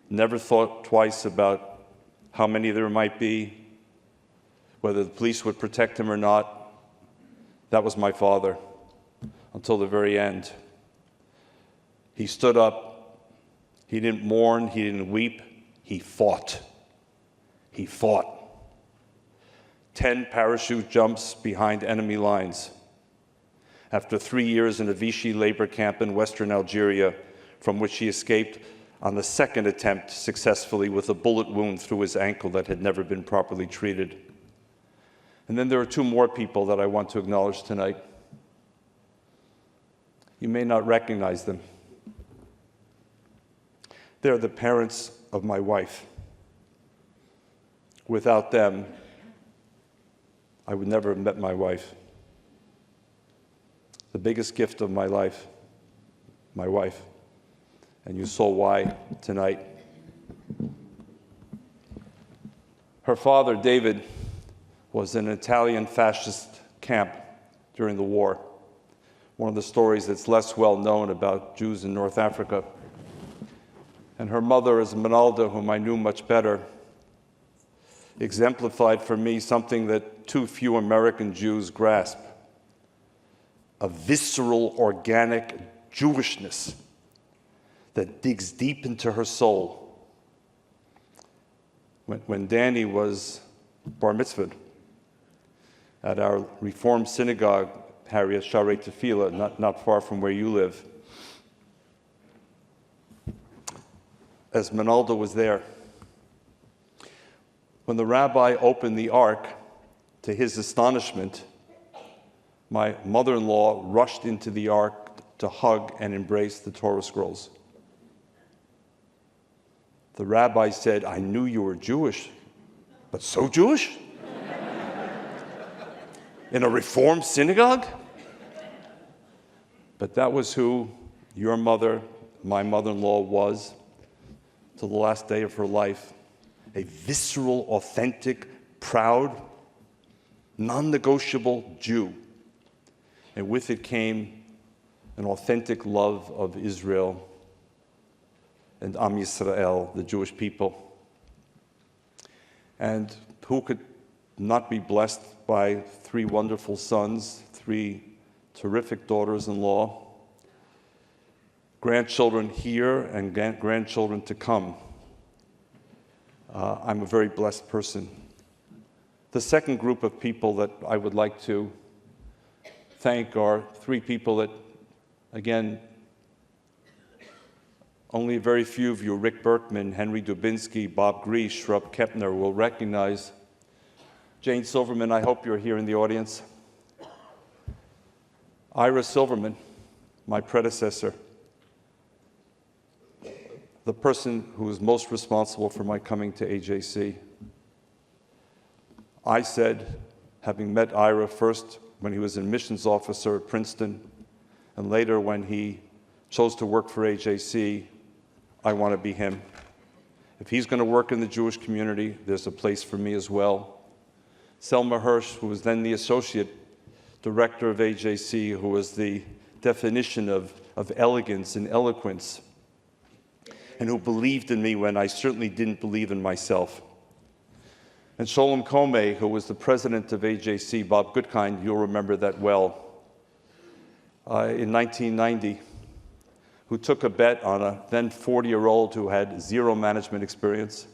never thought twice about how many there might be, whether the police would protect him or not. That was my father, until the very end. He stood up. He didn't mourn. He didn't weep. He fought. He fought. 10 parachute jumps behind enemy lines. After 3 years in a Vichy labor camp in Western Algeria, from which he escaped on the second attempt successfully with a bullet wound through his ankle that had never been properly treated. And then there are 2 more people that I want to acknowledge tonight. You may not recognize them. They're the parents of my wife. Without them, I would never have met my wife. The biggest gift of my life, my wife. And you saw why tonight. Her father, David, was in an Italian fascist camp during the war. One of the stories that's less well known about Jews in North Africa. And her mother, Esmeralda, whom I knew much better, exemplified for me something that too few American Jews grasp: a visceral, organic Jewishness that digs deep into her soul. When Danny was bar mitzvahed at our Reform synagogue, Harriet Sharei Tefillah, not far from where you live, Esmeralda was there. When the rabbi opened the ark, to his astonishment, my mother-in-law rushed into the ark to hug and embrace the Torah scrolls. The rabbi said, "I knew you were Jewish, but so Jewish? In a Reform synagogue?" But that was who your mother, my mother-in-law, was till the last day of her life. A visceral, authentic, proud, non-negotiable Jew. And with it came an authentic love of Israel and Am Yisrael, the Jewish people. And who could not be blessed by 3 wonderful sons, 3 terrific daughters-in-law, grandchildren here and grandchildren to come. I'm a very blessed person. The second group of people that I would like to thank are 3 people that, again, only very few of you, Rick Berkman, Henry Dubinsky, Bob Grease, Shrub Kepner, will recognize. Jane Silverman, I hope you're here in the audience. Ira Silverman, my predecessor, the person who was most responsible for my coming to AJC. I said, having met Ira first when he was an admissions officer at Princeton, and later when he chose to work for AJC, I want to be him. If he's going to work in the Jewish community, there's a place for me as well. Selma Hirsch, who was then the associate director of AJC, who was the definition of elegance and eloquence, and who believed in me when I certainly didn't believe in myself. And Sholem Komeh, who was the president of AJC, Bob Goodkind, you'll remember that well, in 1990, who took a bet on a then 40-year-old who had 0 management experience,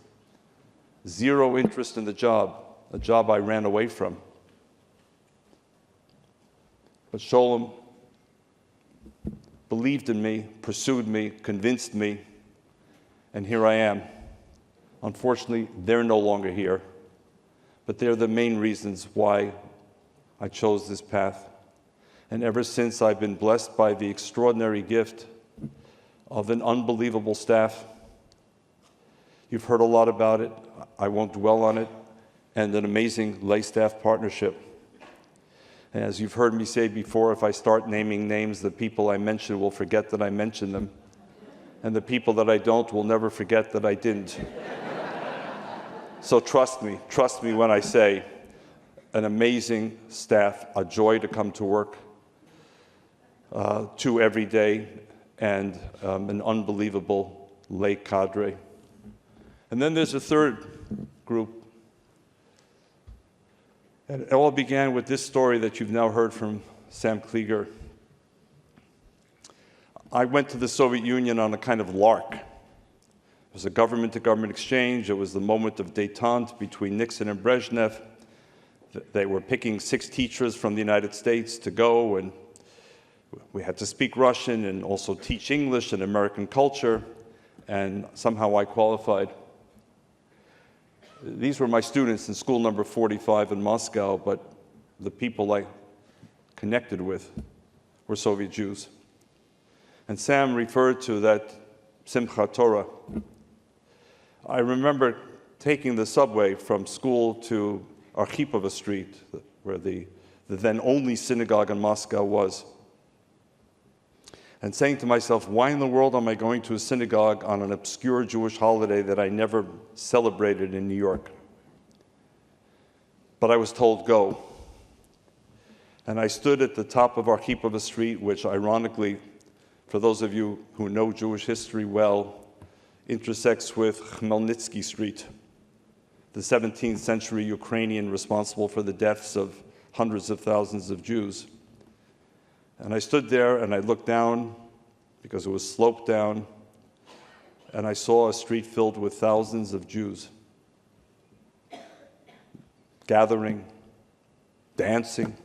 0 interest in the job, a job I ran away from. But Sholem believed in me, pursued me, convinced me, and here I am. Unfortunately, they're no longer here, but they're the main reasons why I chose this path. And ever since, I've been blessed by the extraordinary gift of an unbelievable staff. You've heard a lot about it. I won't dwell on it. And an amazing lay-staff partnership. And as you've heard me say before, if I start naming names, the people I mention will forget that I mentioned them. And the people that I don't will never forget that I didn't. So trust me when I say an amazing staff, a joy to come to work to every day, and an unbelievable lay cadre. And then there's a third group. And it all began with this story that you've now heard from Sam Klieger. I went to the Soviet Union on a kind of lark. It was a government-to-government exchange. It was the moment of détente between Nixon and Brezhnev. They were picking 6 teachers from the United States to go, and we had to speak Russian and also teach English and American culture, and somehow I qualified. These were my students in school number 45 in Moscow, but the people I connected with were Soviet Jews. And Sam referred to that Simchat Torah. I remember taking the subway from school to Arkhipova Street, where the then only synagogue in Moscow was, and saying to myself, why in the world am I going to a synagogue on an obscure Jewish holiday that I never celebrated in New York? But I was told, go. And I stood at the top of Arkhipova Street, which ironically, for those of you who know Jewish history well, intersects with Khmelnytsky Street, the 17th century Ukrainian responsible for the deaths of hundreds of thousands of Jews. And I stood there and I looked down, because it was sloped down, and I saw a street filled with thousands of Jews gathering, dancing,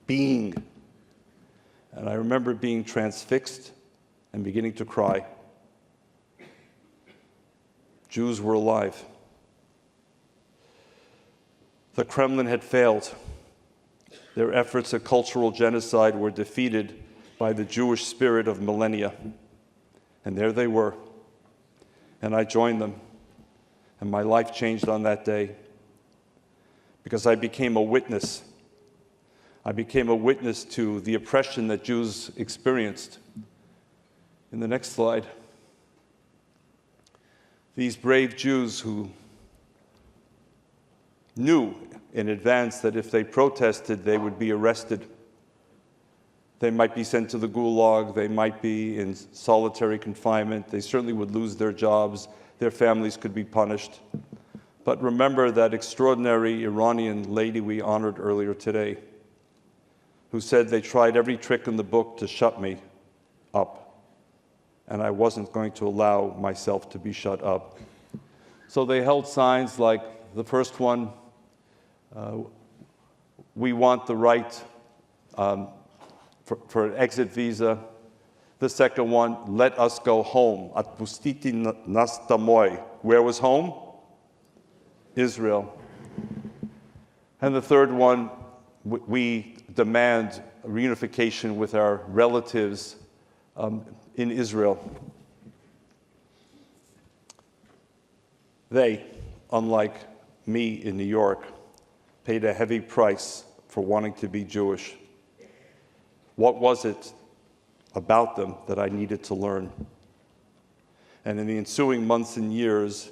being. And I remember being transfixed and beginning to cry. Jews were alive. The Kremlin had failed. Their efforts at cultural genocide were defeated by the Jewish spirit of millennia. And there they were. And I joined them. And my life changed on that day, because I became a witness. I became a witness to the oppression that Jews experienced. In the next slide, these brave Jews who knew in advance that if they protested, they would be arrested. They might be sent to the gulag, they might be in solitary confinement, they certainly would lose their jobs, their families could be punished. But remember that extraordinary Iranian lady we honored earlier today, who said they tried every trick in the book to shut me up, and I wasn't going to allow myself to be shut up. So they held signs like the first one, we want the right for an exit visa. The second one, let us go home. Atpustiti nas domoy. Where was home? Israel. And the third one, we demand reunification with our relatives in Israel. They, unlike me in New York, paid a heavy price for wanting to be Jewish. What was it about them that I needed to learn? And in the ensuing months and years,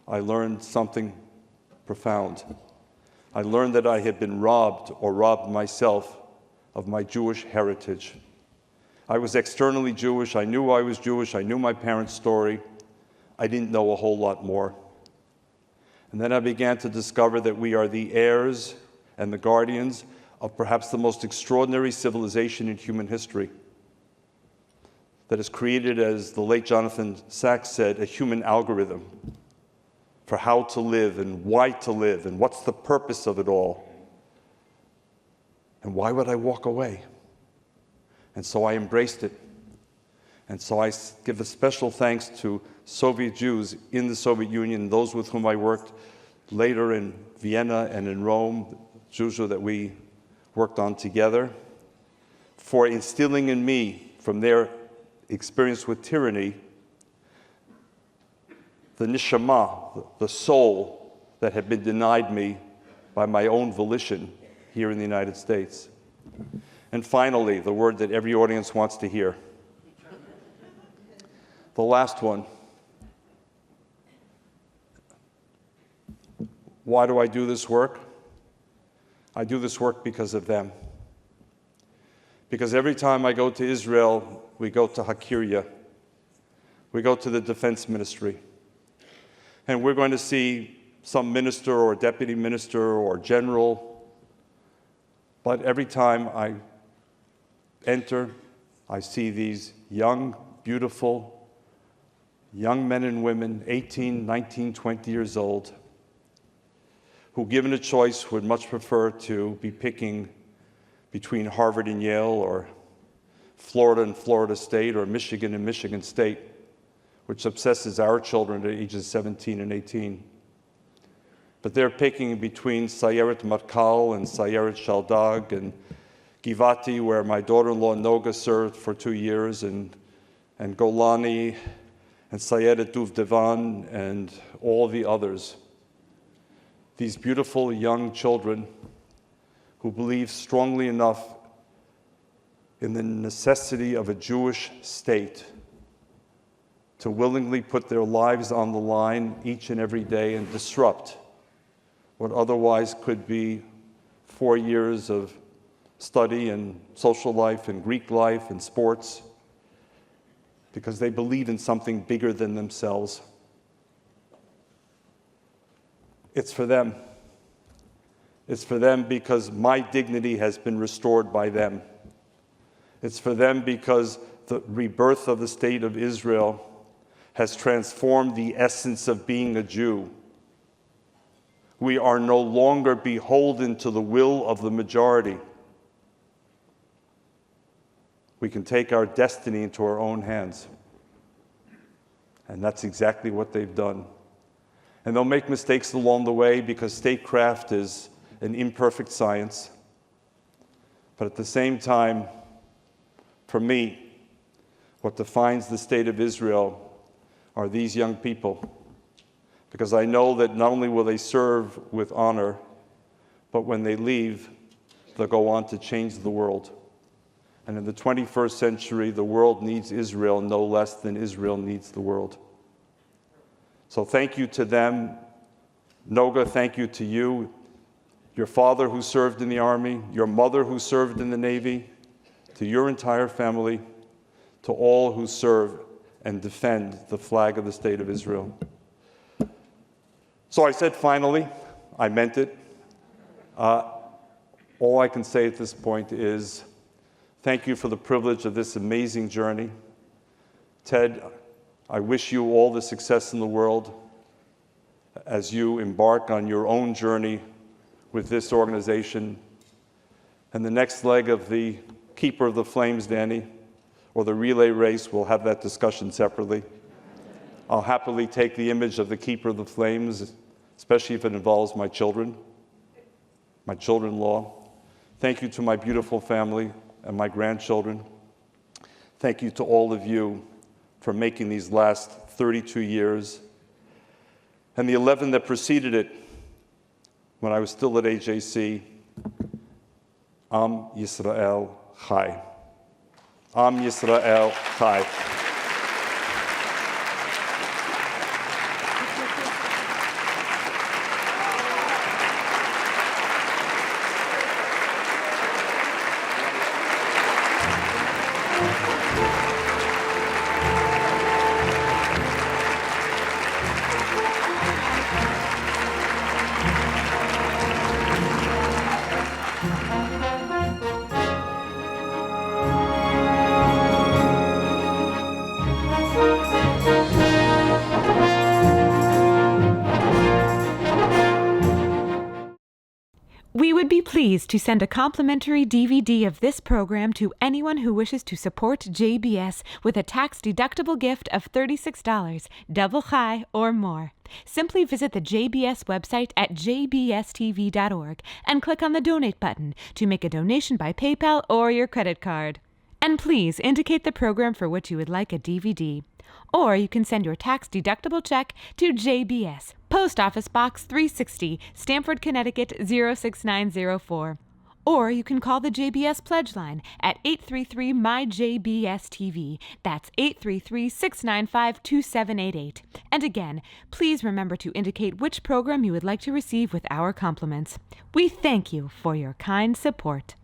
I learned something profound. I learned that I had been robbed or robbed myself of my Jewish heritage. I was externally Jewish. I knew I was Jewish. I knew my parents' story. I didn't know a whole lot more. And then I began to discover that we are the heirs and the guardians of perhaps the most extraordinary civilization in human history, that has created, as the late Jonathan Sachs said, a human algorithm for how to live and why to live and what's the purpose of it all. And why would I walk away? And so I embraced it. And so I give a special thanks to Soviet Jews in the Soviet Union, those with whom I worked later in Vienna and in Rome, Jews that we worked on together, for instilling in me, from their experience with tyranny, the neshama, the soul that had been denied me by my own volition here in the United States. And finally, the word that every audience wants to hear. The last one. Why do I do this work? I do this work because of them. Because every time I go to Israel, we go to Hakiria. We go to the defense ministry. And we're going to see some minister or deputy minister or general. But every time I enter, I see these young, beautiful, young men and women, 18, 19, 20 years old, who, given a choice, would much prefer to be picking between Harvard and Yale, or Florida and Florida State, or Michigan and Michigan State, which obsesses our children at ages 17 and 18. But they're picking between Sayeret Matkal and Sayeret Shaldag and Givati, where my daughter-in-law Noga served for 2 years, and Golani and Sayeret Duvdevan and all the others. These beautiful young children who believe strongly enough in the necessity of a Jewish state to willingly put their lives on the line each and every day and disrupt what otherwise could be 4 years of study and social life and Greek life and sports, because they believe in something bigger than themselves. It's for them. It's for them because my dignity has been restored by them. It's for them because the rebirth of the state of Israel has transformed the essence of being a Jew. We are no longer beholden to the will of the majority. We can take our destiny into our own hands. And that's exactly what they've done. And they'll make mistakes along the way because statecraft is an imperfect science. But at the same time, for me, what defines the state of Israel are these young people. Because I know that not only will they serve with honor, but when they leave, they'll go on to change the world. And in the 21st century, the world needs Israel no less than Israel needs the world. So thank you to them. Noga, thank you to you, your father who served in the Army, your mother who served in the Navy, to your entire family, to all who serve and defend the flag of the State of Israel. So I said finally, I meant it. All I can say at this point is thank you for the privilege of this amazing journey. Ted, I wish you all the success in the world as you embark on your own journey with this organization. And the next leg of the Keeper of the Flames, Danny, or the relay race, we'll have that discussion separately. I'll happily take the image of the Keeper of the Flames, especially if it involves my children, my children-in-law. Thank you to my beautiful family and my grandchildren. Thank you to all of you for making these last 32 years and the 11 that preceded it when I was still at AJC. Am Yisrael Chai. Am Yisrael Chai. We would be pleased to send a complimentary DVD of this program to anyone who wishes to support JBS with a tax-deductible gift of $36, double high or more. Simply visit the JBS website at jbstv.org and click on the Donate button to make a donation by PayPal or your credit card. And please indicate the program for which you would like a DVD. Or you can send your tax-deductible check to JBS, Post Office Box 360, Stamford, Connecticut 06904. Or you can call the JBS Pledge Line at 833-MY-JBS-TV. That's 833-695-2788. And again, please remember to indicate which program you would like to receive with our compliments. We thank you for your kind support.